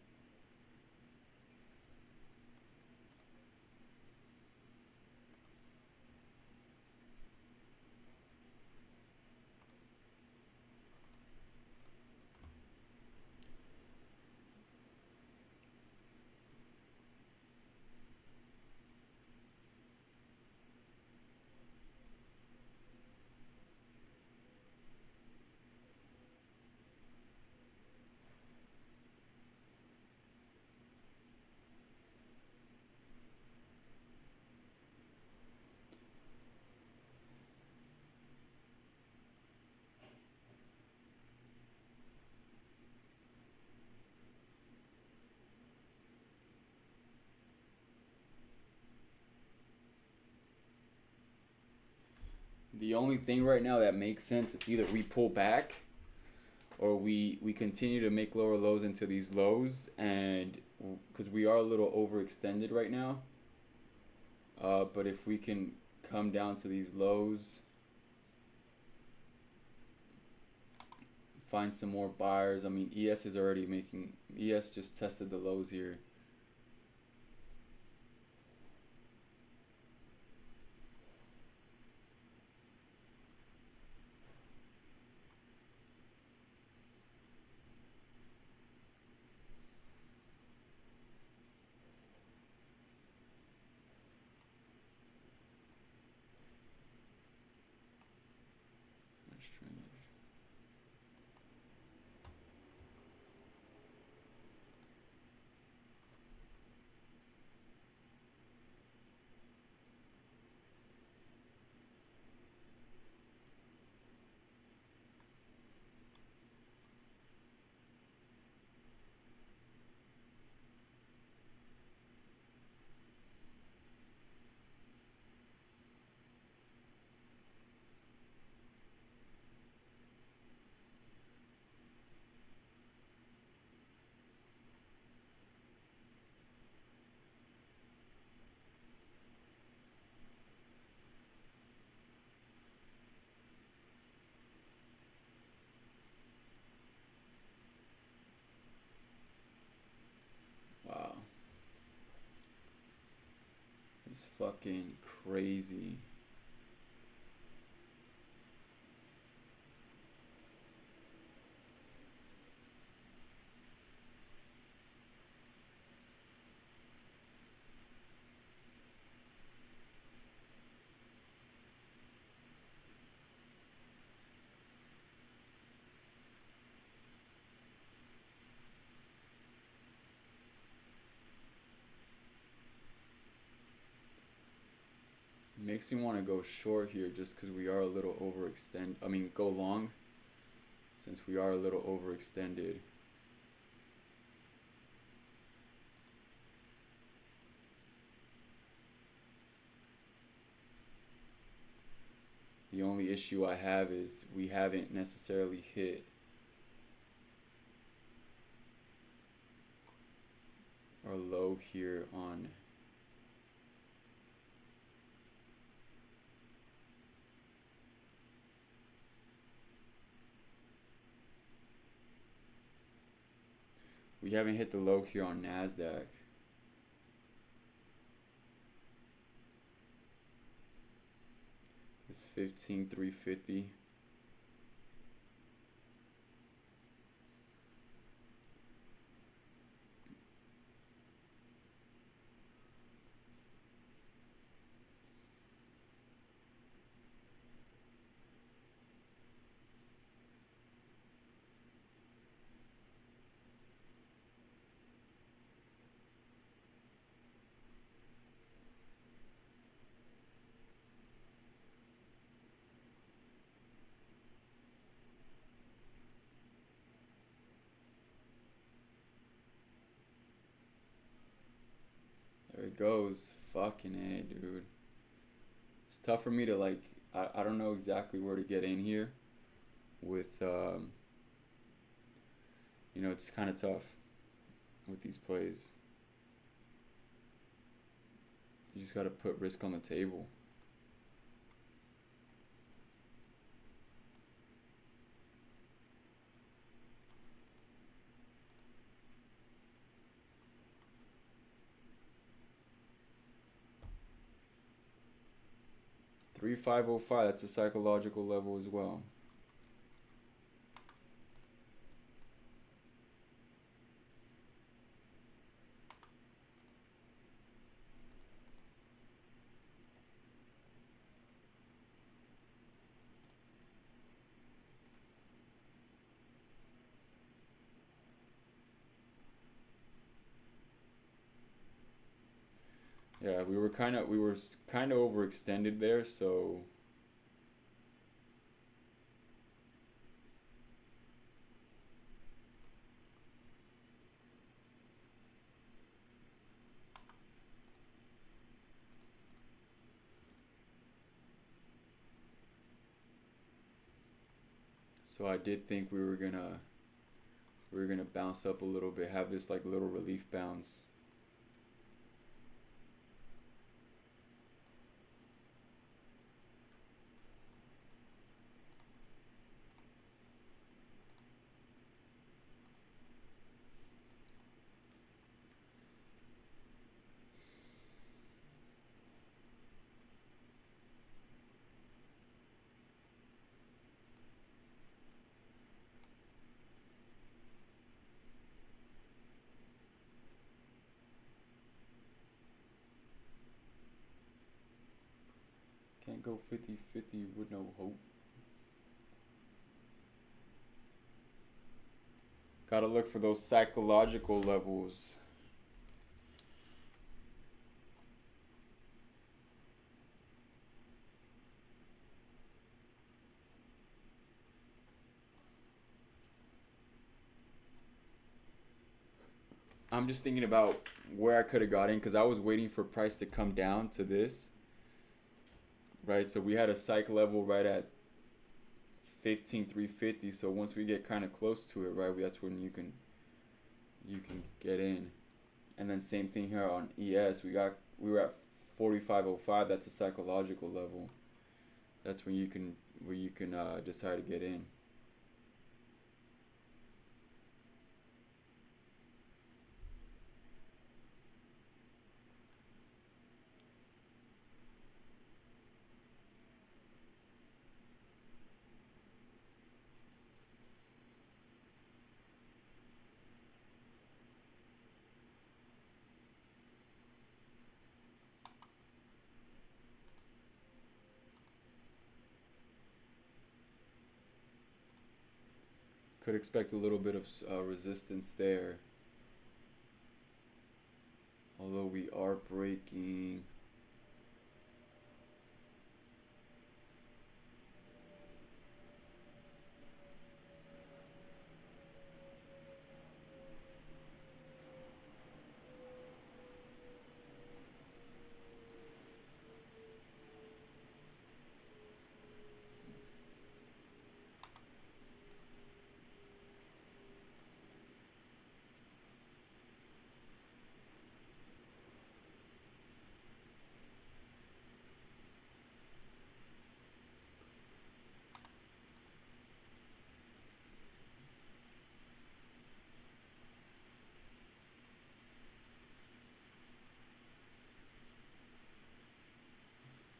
The only thing right now that makes sense, it's either we pull back or we continue to make lower lows into these lows, and because we are a little overextended right now, but if we can come down to these lows, find some more buyers. I mean, ES is already making, ES just tested the lows here. Wow. It's fucking crazy. Makes me want to go short here just because we are a little overextended. I mean, go long since we are a little overextended. The only issue I have is we haven't necessarily hit our low here on we haven't hit the low here on NASDAQ. It's 15,350. There it goes. Fucking A, dude. It's tough for me to like, I don't know exactly where to get in here with, you know, it's kind of tough with these plays. You just got to put risk on the table. 3505, that's a psychological level as well. Yeah, we were kind of overextended there, so I did think we were gonna bounce up a little bit, have this like little relief bounce. Can't go 50-50 with no hope. Gotta look for those psychological levels. I'm just thinking about where I could have got in because I was waiting for price to come down to this. Right, so we had a psych level right at 15,350. So once we get kind of close to it, right, that's when you can get in. And then same thing here on ES. We were at 4505. That's a psychological level. That's when you can decide to get in. Could expect a little bit of resistance there. Although we are breaking.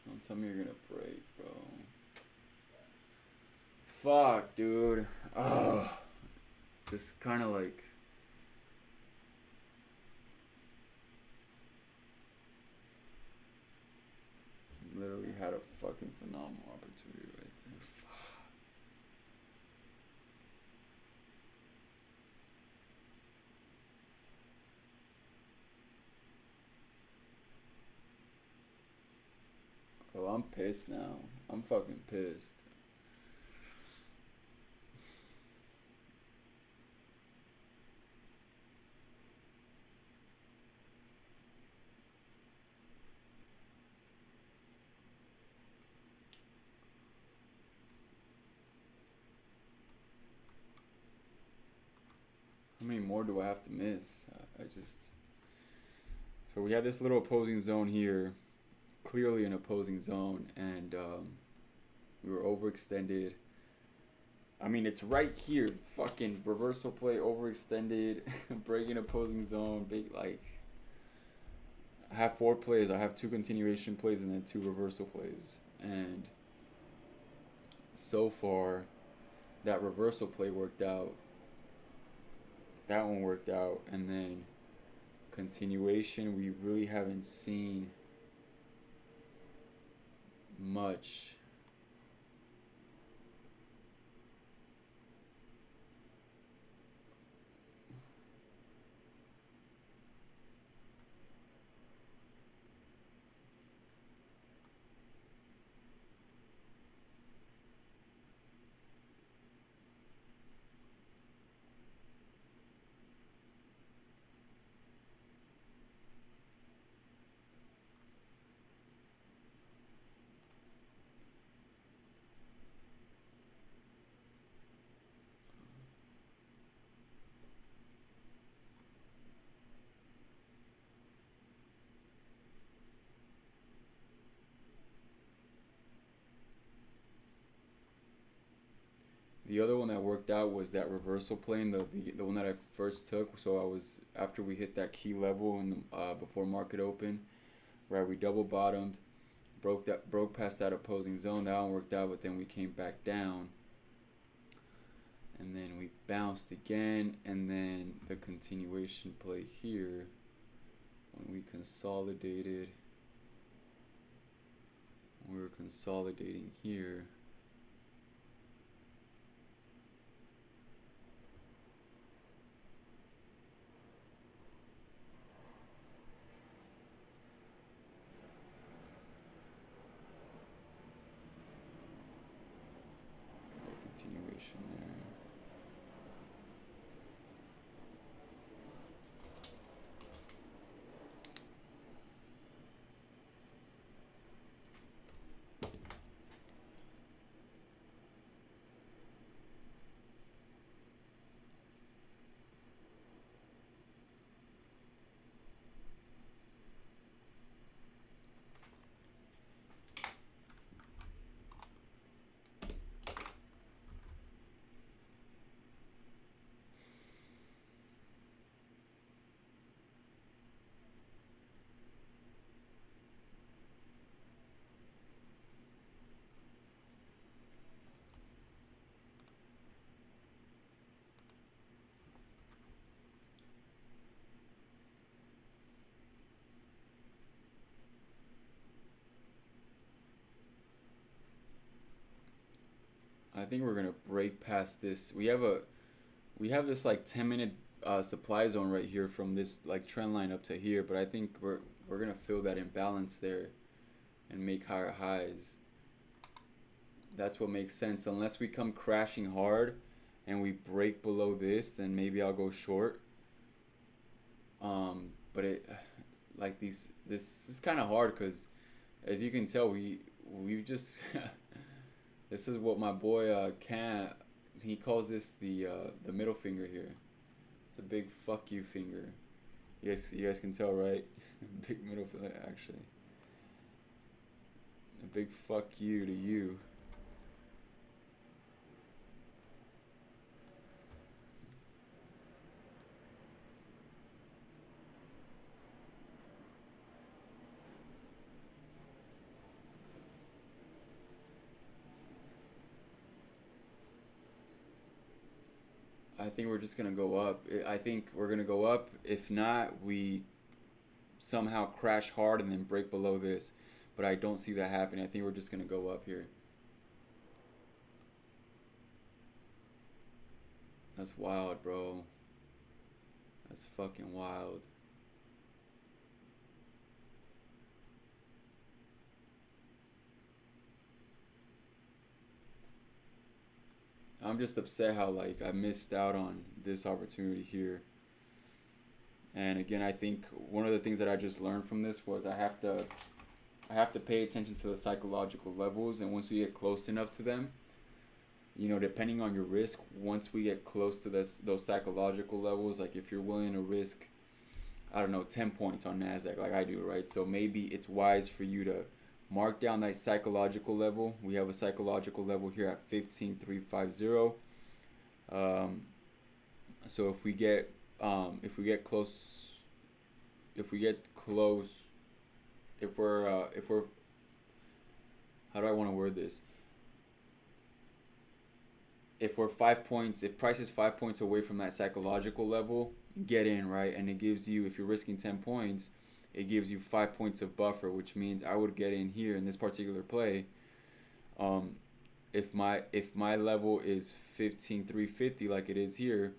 Don't tell me you're gonna break, bro. Fuck, dude. Oh, just kind of like. Literally had a fucking phenomenal opportunity right there. Fuck. Oh, I'm pissed now. I'm fucking pissed. How many more do I have to miss? I just. So we had this little opposing zone here. Clearly an opposing zone. And we were overextended. I mean, it's right here. Fucking reversal play, overextended, breaking opposing zone. Big, like. I have 4 plays. I have 2 continuation plays and then 2 reversal plays. And so far, that reversal play worked out. That one worked out. And then continuation, we really haven't seen much. The other one that worked out was that reversal plane, the one that I first took. So I was after we hit that key level in the, before market open, where we double bottomed, broke past that opposing zone. That one worked out, but then we came back down, and then we bounced again, and then the continuation play here when we consolidated. We were consolidating here. Continuation there. I think we're gonna break past this. We have this like 10-minute supply zone right here from this like trend line up to here, but I think we're gonna fill that imbalance there and make higher highs. That's what makes sense. Unless we come crashing hard and we break below this, then maybe I'll go short. But it like this is kind of hard because as you can tell we just this is what my boy can he calls this the middle finger here. It's a big fuck you finger. You guys can tell, right? Big middle finger actually. A big fuck you to you. I think we're just gonna go up. I think we're gonna go up. If not, we somehow crash hard and then break below this. But I don't see that happening. I think we're just gonna go up here. That's wild, bro. That's fucking wild. I'm just upset how like I missed out on this opportunity here. And again, I think one of the things that I just learned from this was I have to pay attention to the psychological levels, and once we get close enough to them, you know, depending on your risk, once we get close to those psychological levels, like if you're willing to risk, I don't know, 10 points on NASDAQ like I do, right? So maybe it's wise for you to mark down that psychological level. We have a psychological level here at 15,350. Um, so if we get close, if we get close, if we're how do I want to word this? If we're 5 points, if price is 5 points away from that psychological level, get in, right? And it gives you, if you're risking 10 points, it gives you 5 points of buffer, which means I would get in here in this particular play. If my level is 15,350 like it is here,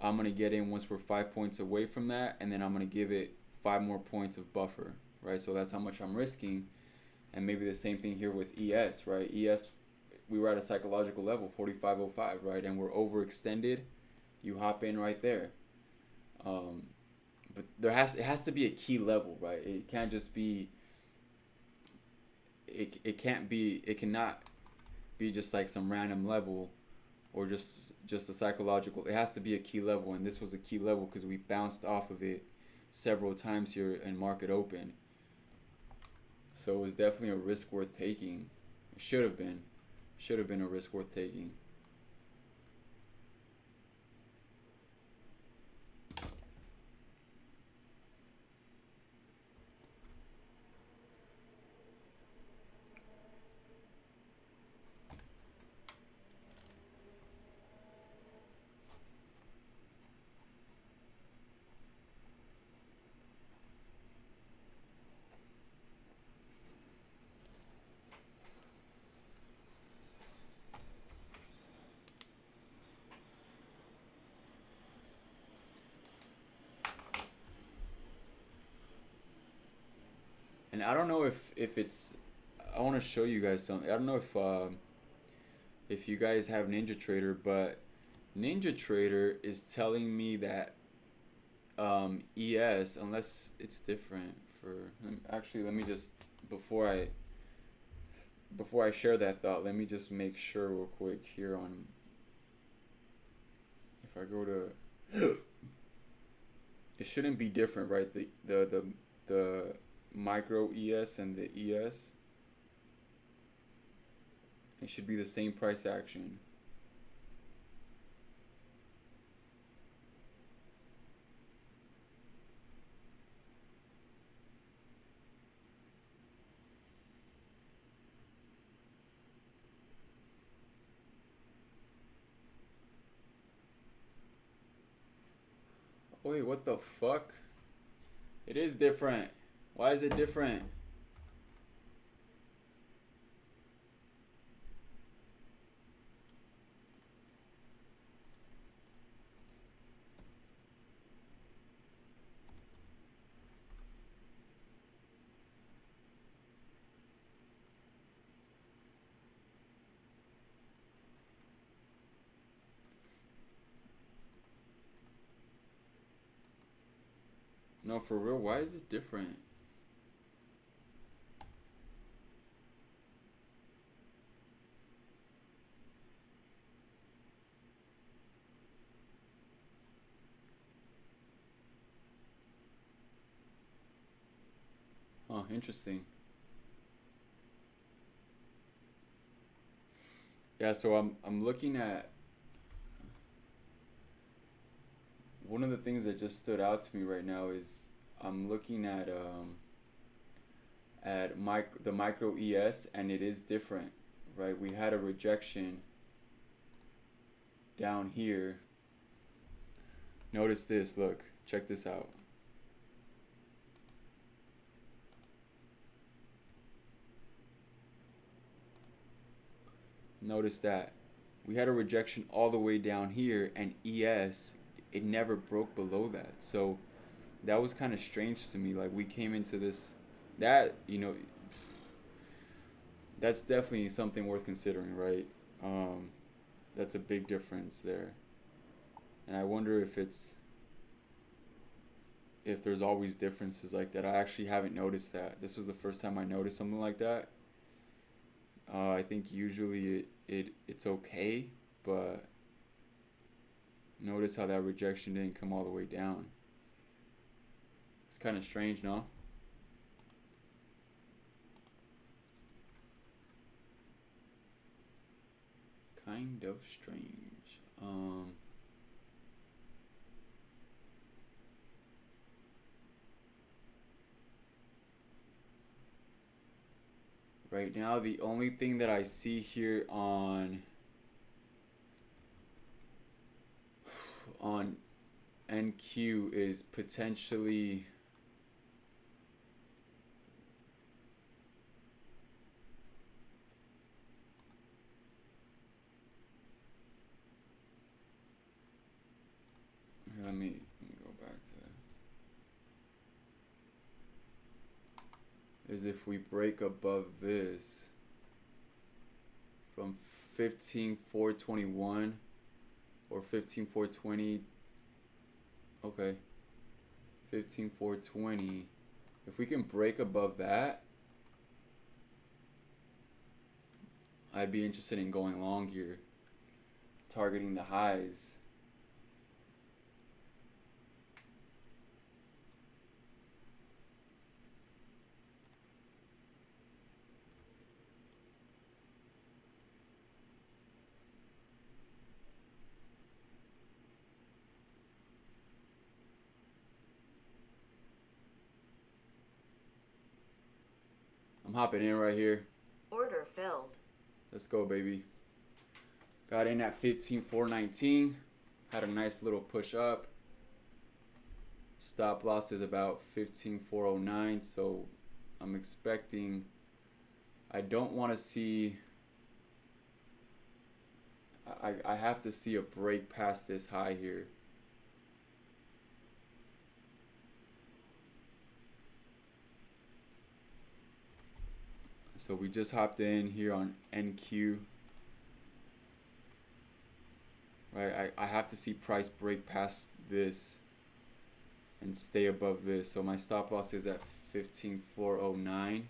I'm gonna get in once we're 5 points away from that, and then I'm gonna give it 5 more points of buffer, right? So that's how much I'm risking. And maybe the same thing here with ES, right? ES, we were at a psychological level, 45.05, right? And we're overextended. You hop in right there. But it has to be a key level, right? It can't just be. It cannot be just like some random level, or just a psychological. It has to be a key level, and this was a key level because we bounced off of it several times here in market open. So it was definitely a risk worth taking. It should have been a risk worth taking. And I don't know if it's. I want to show you guys something. I don't know if you guys have NinjaTrader, but NinjaTrader is telling me that ES, unless it's different for. Actually, let me just before I share that thought, let me just make sure real quick here on. If I go to, it shouldn't be different, right? The micro ES and the ES. It should be the same price action. Wait, what the fuck? It is different. Why is it different? No, for real, why is it different? Huh, interesting. Yeah, so I'm looking at one of the things that just stood out to me right now is I'm looking at the micro ES, and it is different, right? We had a rejection down here. Notice this, look, check this out. Notice that we had a rejection all the way down here, and ES, it never broke below that. So that was kind of strange to me. Like, we came into this, that, that's definitely something worth considering, right? That's a big difference there. And I wonder if there's always differences like that. I actually haven't noticed that. This was the first time I noticed something like that. I think usually it's okay, but notice how that rejection didn't come all the way down. It's kind of strange, no? Kind of strange. Right now, the only thing that I see here on NQ is potentially let me go back to is if we break above this from 15,421 or 15,420. Okay, 15,420. If we can break above that, I'd be interested in going long here, targeting the highs. I'm hopping in right here. Order filled. Let's go, baby. Got in at 15,419. Had a nice little push up. Stop loss is about 15,409. So I'm expecting. I don't want to see. I have to see a break past this high here. So we just hopped in here on NQ. Right, I have to see price break past this and stay above this. So my stop loss is at 15,409.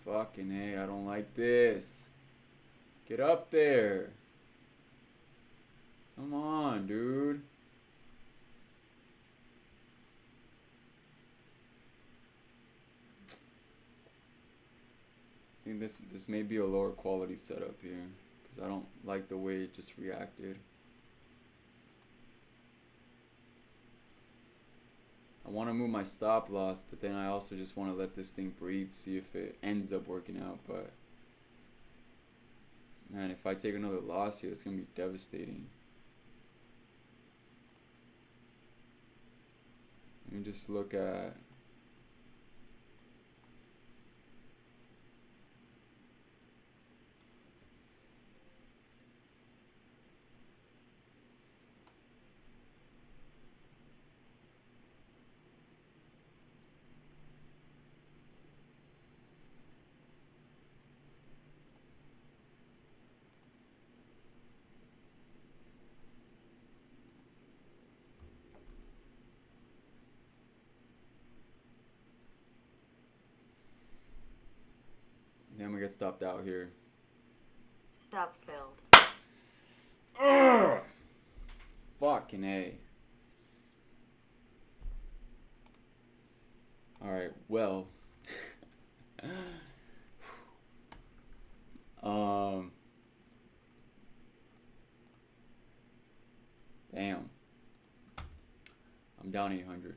Fucking A, I don't like this. Get up there. Come on, dude. I think this may be a lower quality setup here because I don't like the way it just reacted. I want to move my stop loss, but then I also just want to let this thing breathe, see if it ends up working out. But man, if I take another loss here, it's going to be devastating. Let me just look at I'm gonna get stopped out here. Stop filled. Ugh! Fucking A. Alright, well. Damn. I'm down 800.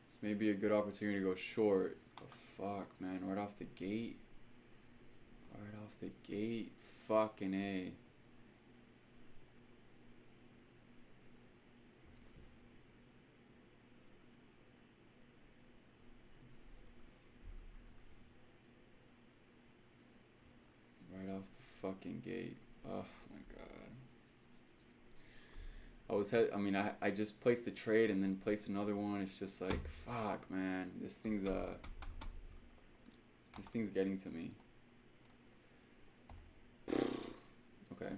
This may be a good opportunity to go short. Oh, fuck, man. Right off the gate. Right off the gate. Fucking A. Right off the fucking gate. Oh my god. I mean, I just placed the trade and then placed another one. It's just like, fuck, man. This thing's getting to me. Okay.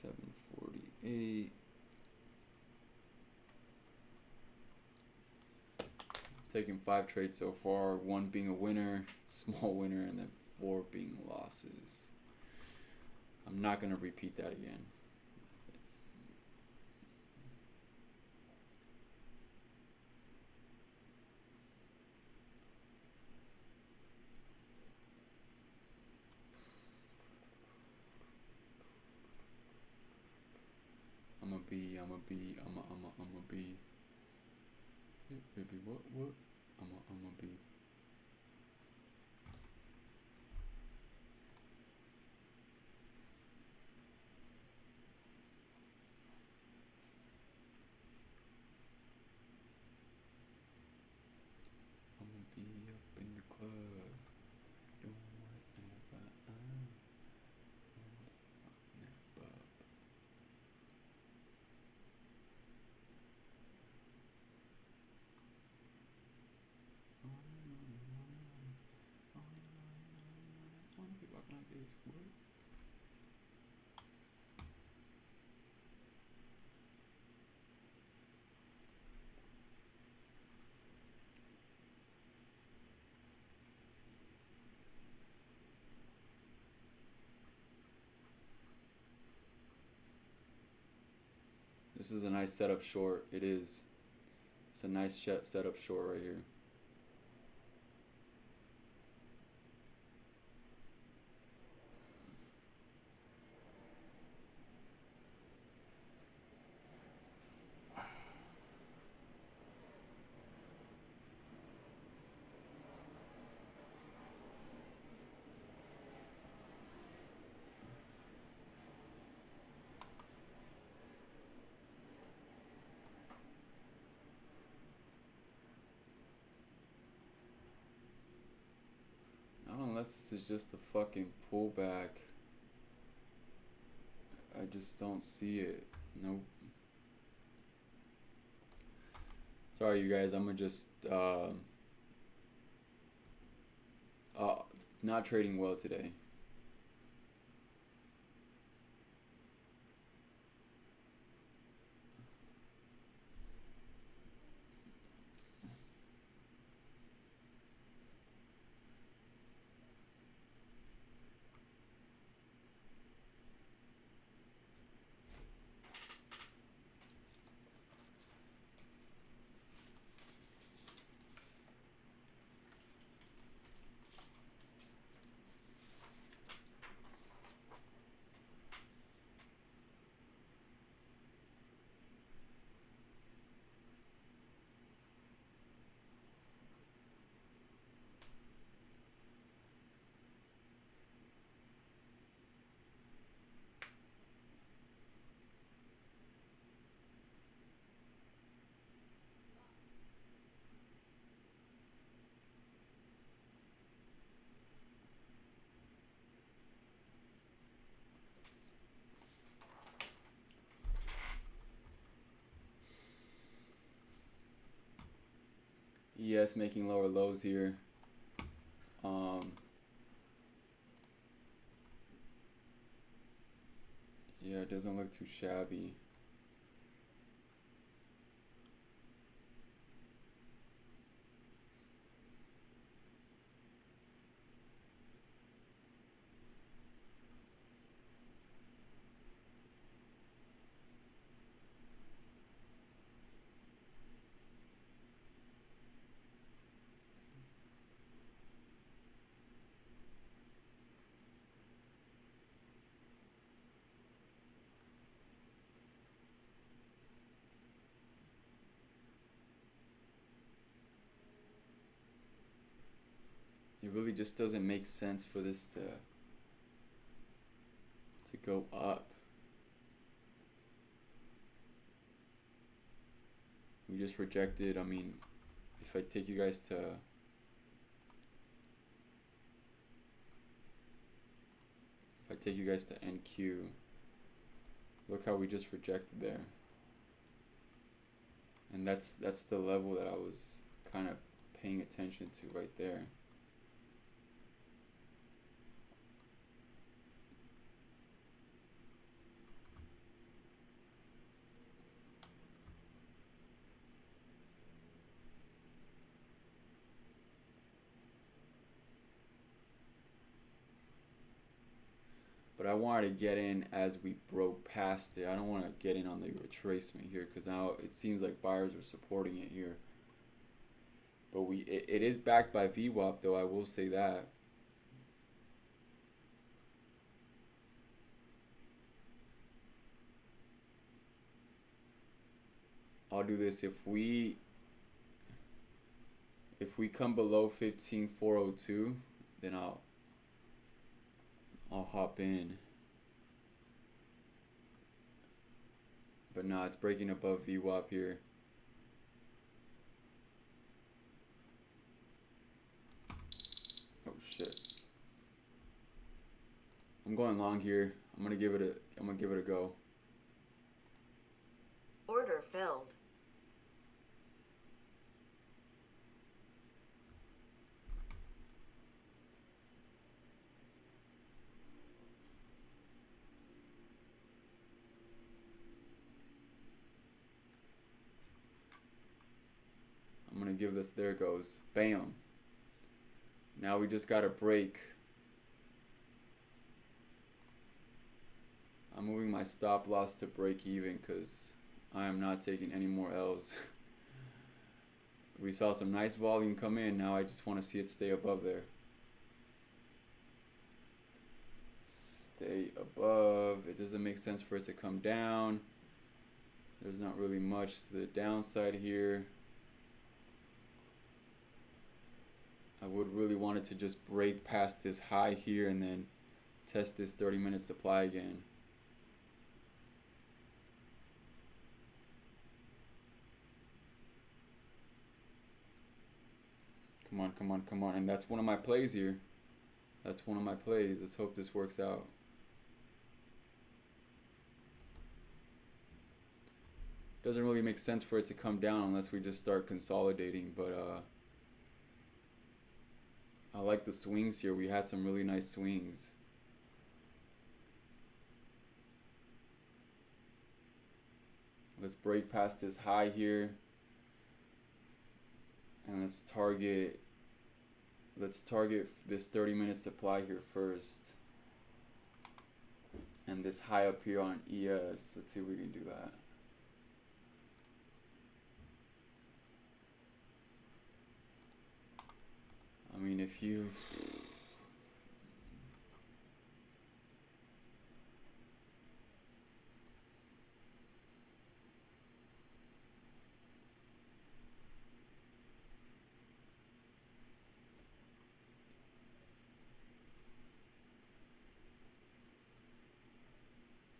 $7.48. Taking 5 trades so far, 1 being a winner, small winner, and then 4 being losses. I'm not gonna repeat that again. I'm a B. Hey, baby, what? I'm a B. I'm a B up in the club. Doing whatever I want. This is a nice setup short. It is. It's a nice setup short right here. Not unless this is just a fucking pullback. I just don't see it. Nope. Sorry, you guys. I'm gonna just not trading well today. ES making lower lows here. Yeah, it doesn't look too shabby. it really just doesn't make sense for this to go up. We just rejected. I mean, if I take you guys to NQ, look how we just rejected there. And that's the level that I was kind of paying attention to right there. But I wanted to get in as we broke past it. I don't want to get in on the retracement here because now it seems like buyers are supporting it here. But it is backed by VWAP though, I will say that. I'll do this if we come below 15,402, then I'll hop in. But nah, it's breaking above VWAP here. Oh shit. I'm going long here. I'm gonna give it a go. Order filled. I'm gonna give this, there it goes. Bam. Now we just got a break. I'm moving my stop loss to break even because I am not taking any more L's. We saw some nice volume come in. Now I just want to see it stay above there. Stay above. It doesn't make sense for it to come down. There's not really much to the downside here. I would really want it to just break past this high here and then test this 30-minute supply again. Come on, come on, come on. And that's one of my plays here. That's one of my plays. Let's hope this works out. Doesn't really make sense for it to come down unless we just start consolidating, but I like the swings here. We had some really nice swings. Let's break past this high here. And let's target this 30-minute supply here first. And this high up here on ES. Let's see if we can do that. I mean, if you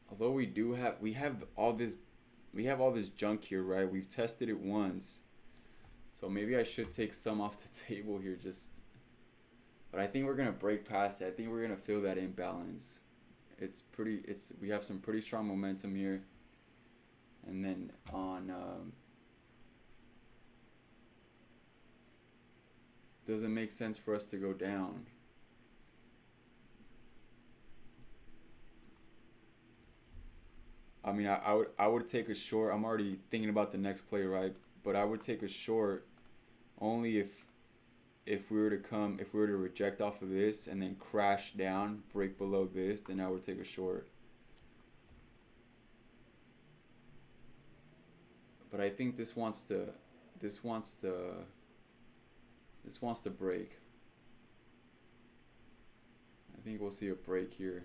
although we have all this junk here, right? We've tested it once. So maybe I should take some off the table here just. But I think we're going to break past it. I think we're going to feel that imbalance. We have some pretty strong momentum here. And then on, doesn't make sense for us to go down. I mean, I would take a short. I'm already thinking about the next play, right? But I would take a short only if we were to reject off of this and then crash down, break below this, then I would take a short. But I think this wants to break. I think we'll see a break here.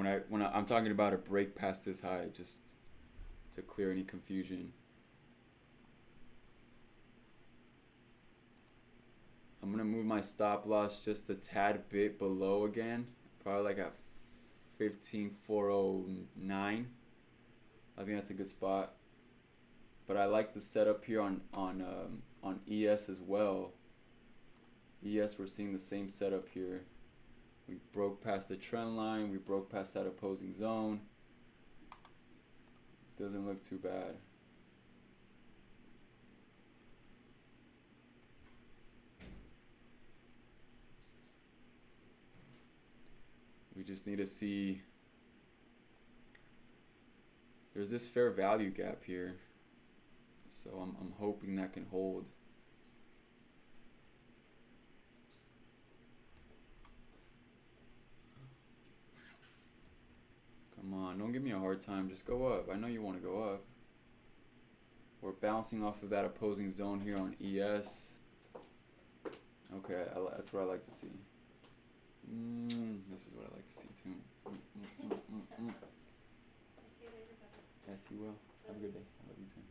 I'm talking about a break past this high, just to clear any confusion. I'm gonna move my stop loss just a tad bit below again, probably like at 15,409. I think that's a good spot. But I like the setup here on ES as well. ES, we're seeing the same setup here. We broke past the trend line. We broke past that opposing zone. Doesn't look too bad. We just need to see. There's this fair value gap here. So I'm hoping that can hold. Come on, don't give me a hard time. Just go up. I know you want to go up. We're bouncing off of that opposing zone here on ES. Okay, that's what I like to see. This is what I like to see too. I'll see you later, buddy. Yes, you will. Have a good day. I love you too.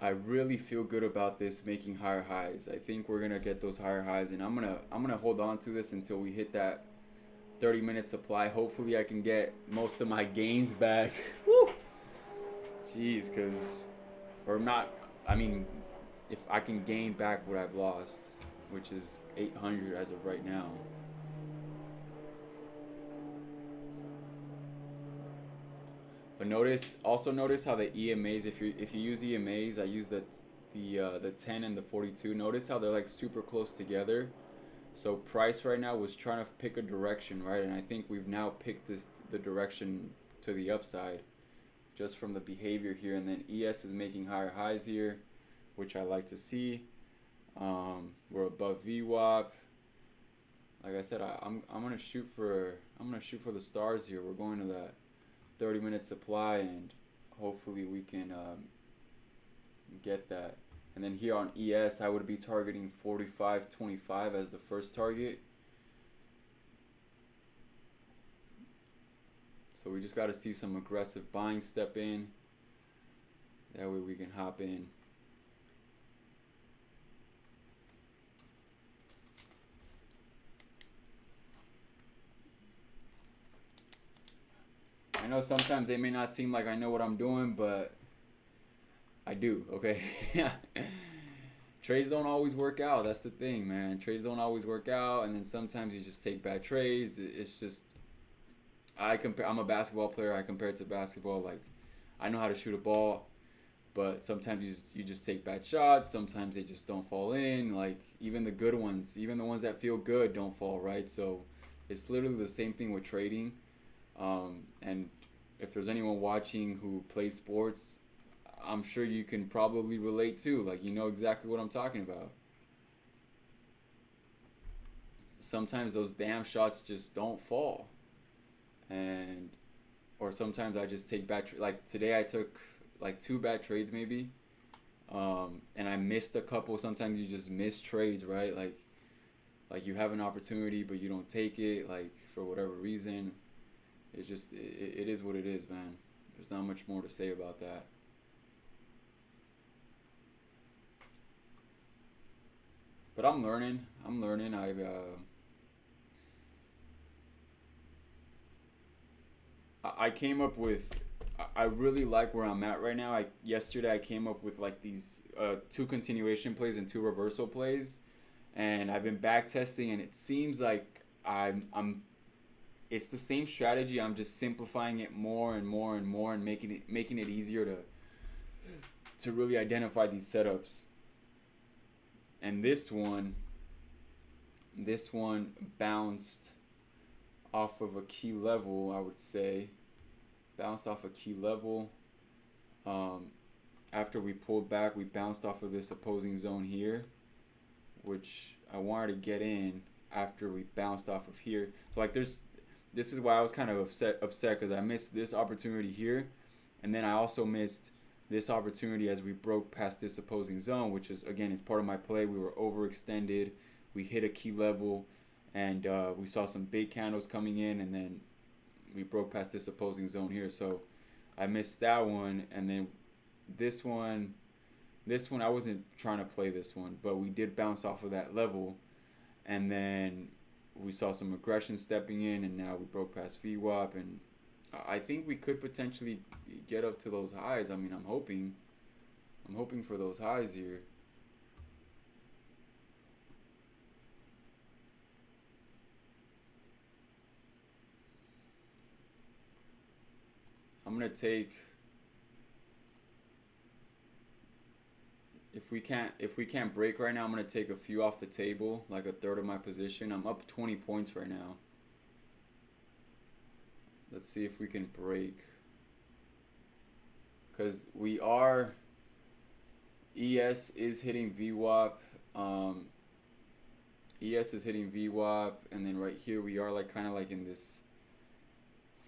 I really feel good about this making higher highs. I think we're gonna get those higher highs, and I'm gonna hold on to this until we hit that 30-minute supply. Hopefully, I can get most of my gains back. Woo! Jeez, or not. I mean, if I can gain back what I've lost, which is 800 as of right now. But also notice how the EMAs, if you use EMAs, I use the 10 and the 42. Notice how they're like super close together. So price right now was trying to pick a direction, right? And I think we've now picked the direction to the upside, just from the behavior here. And then ES is making higher highs here, which I like to see. We're above VWAP. Like I said, I'm gonna shoot for the stars here. We're going to that 30-minute supply, and hopefully we can get that. And then here on ES, I would be targeting 45.25 as the first target. So we just got to see some aggressive buying step in. That way we can hop in. I know sometimes it may not seem like I know what I'm doing, but I do, okay? Trades don't always work out. That's the thing, man. Trades don't always work out, and then sometimes you just take bad trades. It's just, I'm a basketball player. I compare it to basketball. Like, I know how to shoot a ball, but sometimes you just take bad shots. Sometimes they just don't fall in. Like, even the good ones, even the ones that feel good don't fall, right? So it's literally the same thing with trading. And if there's anyone watching who plays sports, I'm sure you can probably relate too. Like, you know exactly what I'm talking about. Sometimes those damn shots just don't fall. Or sometimes I just take bad, like today I took like 2 bad trades maybe. And I missed a couple. Sometimes you just miss trades, right? Like you have an opportunity, but you don't take it, like for whatever reason. It's just, it is what it is, man. There's not much more to say about that. But I'm learning. I came up with, I really like where I'm at right now. Yesterday I came up with like these 2 continuation plays and 2 reversal plays, and I've been back testing, and it seems like it's the same strategy. I'm just simplifying it more and more and more, and making it easier to really identify these setups. And this one bounced off of a key level, I would say. Bounced off a key level. After we pulled back, we bounced off of this opposing zone here, which I wanted to get in after we bounced off of here. So like this is why I was kind of upset because I missed this opportunity here. And then I also missed this opportunity as we broke past this opposing zone, which is, again, it's part of my play. We were overextended. We hit a key level, and we saw some big candles coming in, and then we broke past this opposing zone here. So I missed that one, and then this one I wasn't trying to play this one, but we did bounce off of that level, and then we saw some aggression stepping in, and now we broke past VWAP, and I think we could potentially get up to those highs. I mean, I'm hoping for those highs here. I'm gonna take, if we can't break right now, I'm gonna take a few off the table, like a third of my position. I'm up 20 points right now. Let's see if we can break, because we are, ES is hitting VWAP. ES is hitting VWAP, and then right here we are like kind of like in this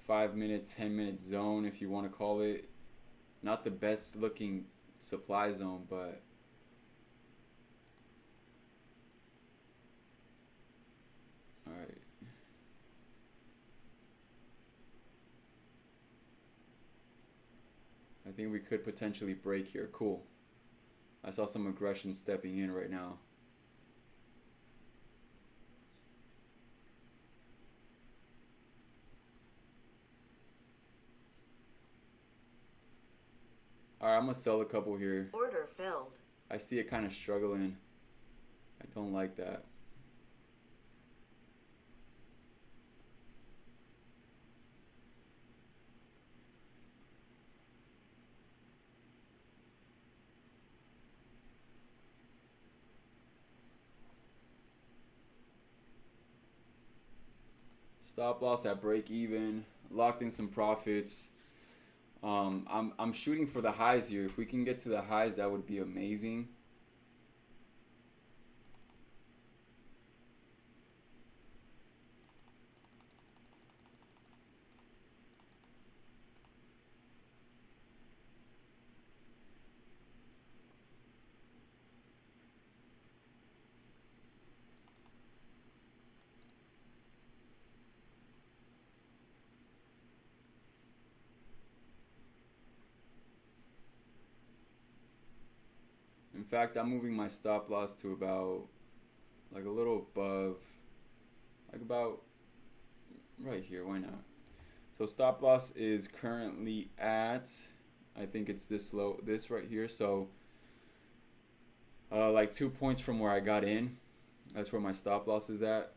5-minute, 10-minute zone, if you want to call it. Not the best looking supply zone, but all right. I think we could potentially break here. Cool. I saw some aggression stepping in right now. Alright, I'm gonna sell a couple here. Order filled. I see it kind of struggling. I don't like that. Stop loss at break even. Locked in some profits. I'm shooting for the highs here. If we can get to the highs, that would be amazing. In fact, I'm moving my stop loss to about, like a little above, like about right here. Why not? So stop loss is currently at, I think it's this low, this right here. So like 2 points from where I got in. That's where my stop loss is at.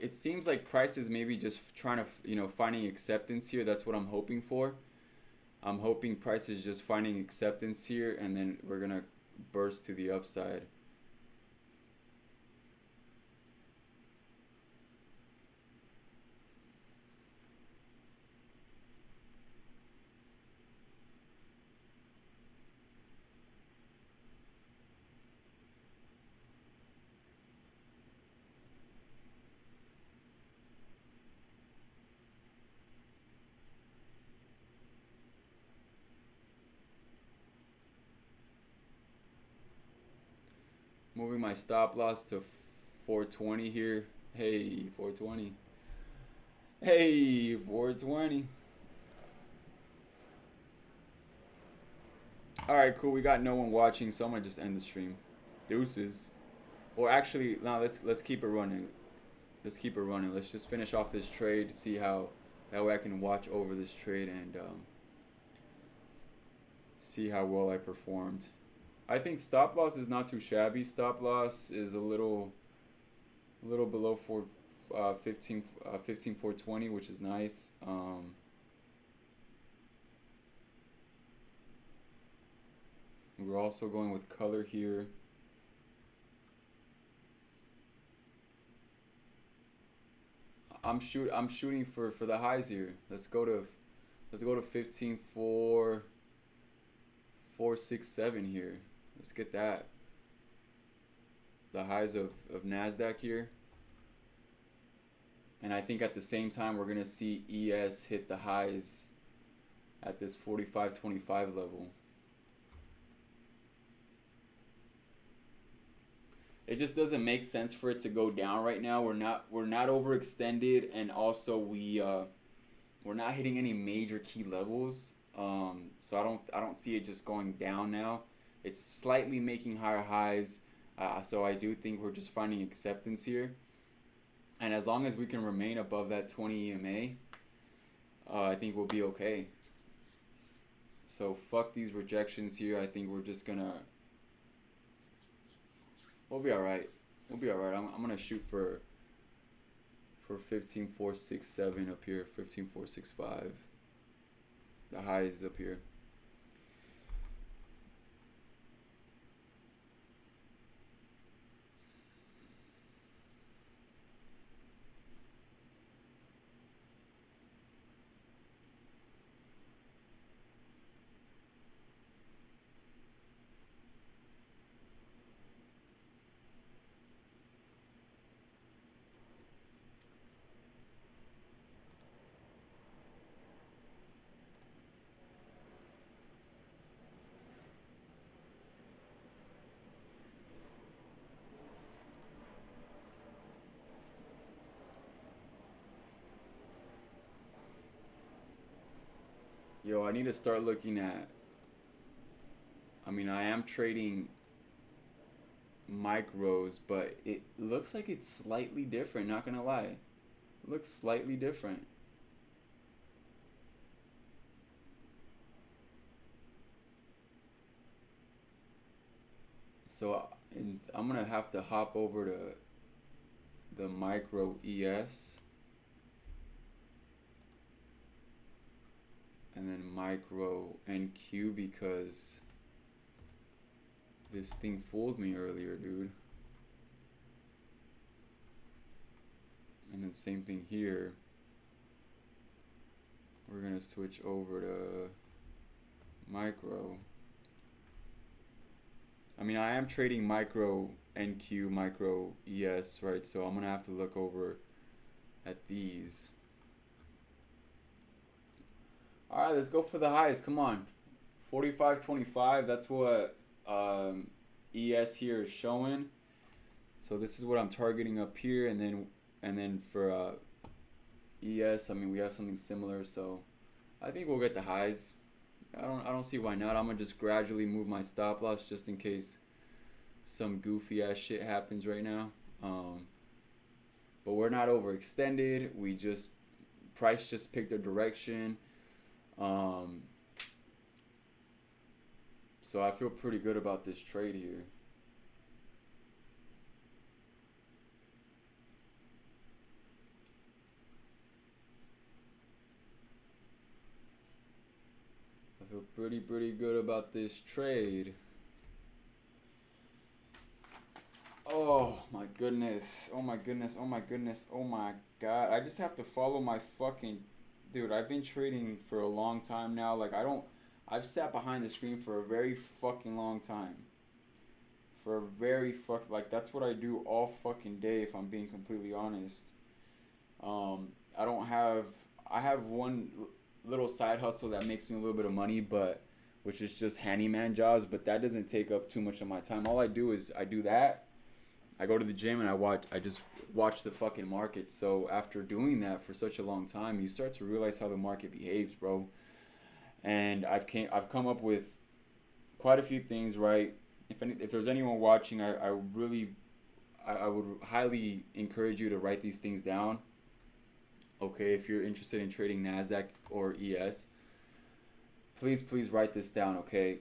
It seems like price is maybe just trying to, finding acceptance here. That's what I'm hoping for. I'm hoping price is just finding acceptance here, and then we're gonna burst to the upside. Moving my stop loss to 420 here. Hey, 420. Hey, 420. Alright, cool. We got no one watching, so I'm gonna just end the stream. Deuces. Or actually, no, let's keep it running. Let's keep it running. Let's just finish off this trade, see how, that way I can watch over this trade and see how well I performed. I think stop loss is not too shabby. Stop loss is a little below 420, which is nice. We're also going with color here. I'm shooting for the highs here. Let's go to 15.467 here. Let's get that. the highs of NASDAQ here. And I think at the same time we're gonna see ES hit the highs at this 45.25 level. It just doesn't make sense for it to go down right now. We're not overextended, and also we're not hitting any major key levels. So I don't see it just going down now. It's slightly making higher highs. So I do think we're just finding acceptance here. And as long as we can remain above that 20 EMA, I think we'll be okay. So fuck these rejections here. I think we're just gonna. We'll be alright. We'll be alright. I'm gonna shoot for 15.467 up here. 15.465. The high is up here. Yo, I need to start looking at. I mean, I am trading micros, but it looks like it's slightly different, not gonna lie. It looks slightly different. So I'm gonna have to hop over to the micro ES and then micro NQ because this thing fooled me earlier, dude. And then same thing here. We're gonna switch over to micro. I mean, I am trading micro NQ, micro ES, right? So I'm gonna have to look over at these. All right, let's go for the highs. Come on, 45.25. That's what ES here is showing. So this is what I'm targeting up here, and then for ES, I mean, we have something similar. So I think we'll get the highs. I don't see why not. I'm gonna just gradually move my stop loss just in case some goofy ass shit happens right now. But we're not overextended. We just price just picked a direction. So I feel pretty good about this trade here. I feel pretty good about this trade. Oh my goodness. Oh my goodness. Oh my goodness. Oh my god. I just have to follow my fucking... Dude, I've been trading for a long time now. Like, I've sat behind the screen for a very fucking long time. For a very like, that's what I do all fucking day if I'm being completely honest. I have one little side hustle that makes me a little bit of money, but which is just handyman jobs, but that doesn't take up too much of my time. All I do is I do that. I go to the gym and I just watch the fucking market. So after doing that for such a long time, you start to realize how the market behaves, bro. And I've come up with quite a few things, right? If there's anyone watching, I would highly encourage you to write these things down. Okay, if you're interested in trading NASDAQ or ES, please write this down, okay?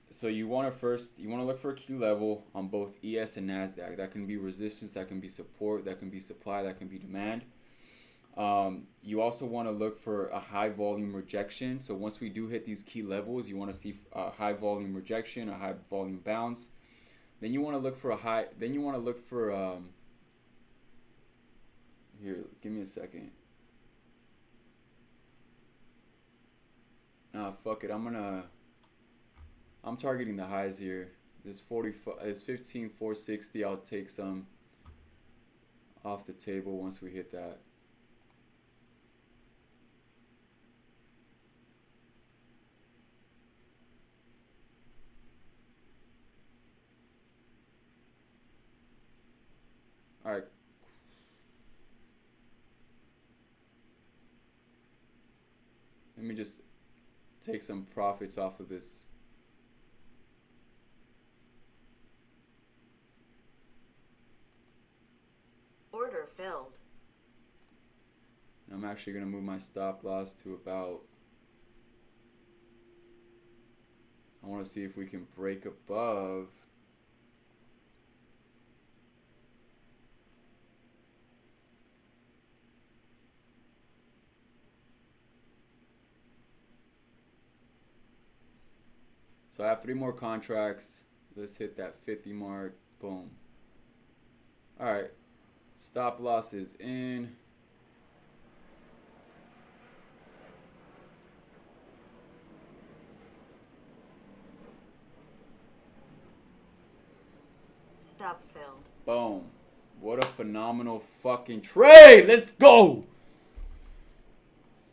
So you want to look for a key level on both ES and NASDAQ. That can be resistance, that can be support, that can be supply, that can be demand. You also want to look for a high volume rejection. So once we do hit these key levels, you want to see a high volume rejection, a high volume bounce. Then you want to look for here, give me a second. Nah, fuck it. I'm targeting the highs here. This 15,460. I'll take some off the table once we hit that. All right. Let me just take some profits off of this. Order filled. I'm actually going to move my stop loss to about, I want to see if we can break above. So I have 3 more contracts. Let's hit that 50 mark. Boom. All right. Stop loss is in. Stop filled. Boom. What a phenomenal fucking trade. Let's go.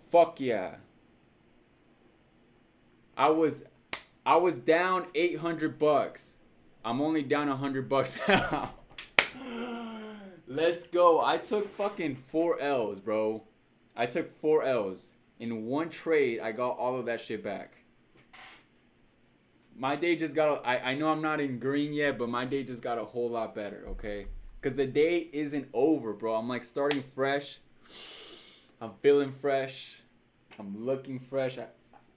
Fuck yeah. I was down $800. I'm only down $100 now. Let's go. I took fucking 4 L's, bro. I took 4 L's. In one trade, I got all of that shit back. My day just got, I know I'm not in green yet, but my day just got a whole lot better, okay? Because the day isn't over, bro. I'm like starting fresh. I'm feeling fresh. I'm looking fresh.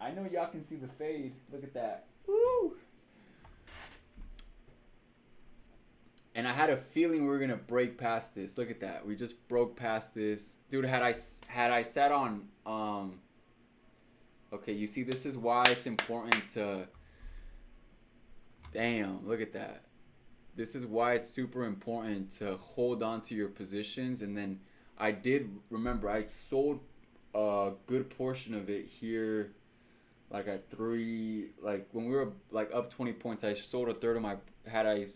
I know y'all can see the fade. Look at that. Woo! And I had a feeling we were gonna break past this. Look at that. We just broke past this, dude. Had I sat on okay, you see, this is why it's important to. Damn, look at that. This is why it's super important to hold on to your positions. And then I did remember I sold a good portion of it here, like at 3, like when we were like up 20 points. I sold a third of my, had I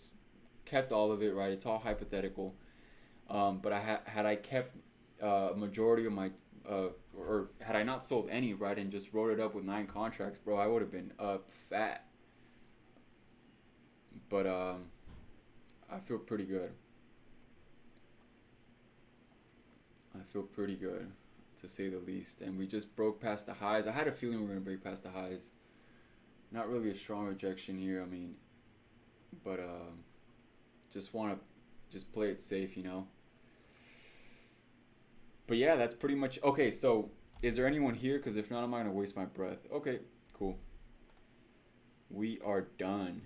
kept all of it, right? It's all hypothetical. But had I kept a majority of my, or had I not sold any, right, and just wrote it up with 9 contracts, bro, I would have been up fat. But I feel pretty good. I feel pretty good, to say the least. And we just broke past the highs. I had a feeling we were going to break past the highs. Not really a strong rejection here, I mean. But just want to just play it safe, you know. But yeah, that's pretty much... Okay, so is there anyone here? Because if not, I'm not going to waste my breath. Okay, cool. We are done.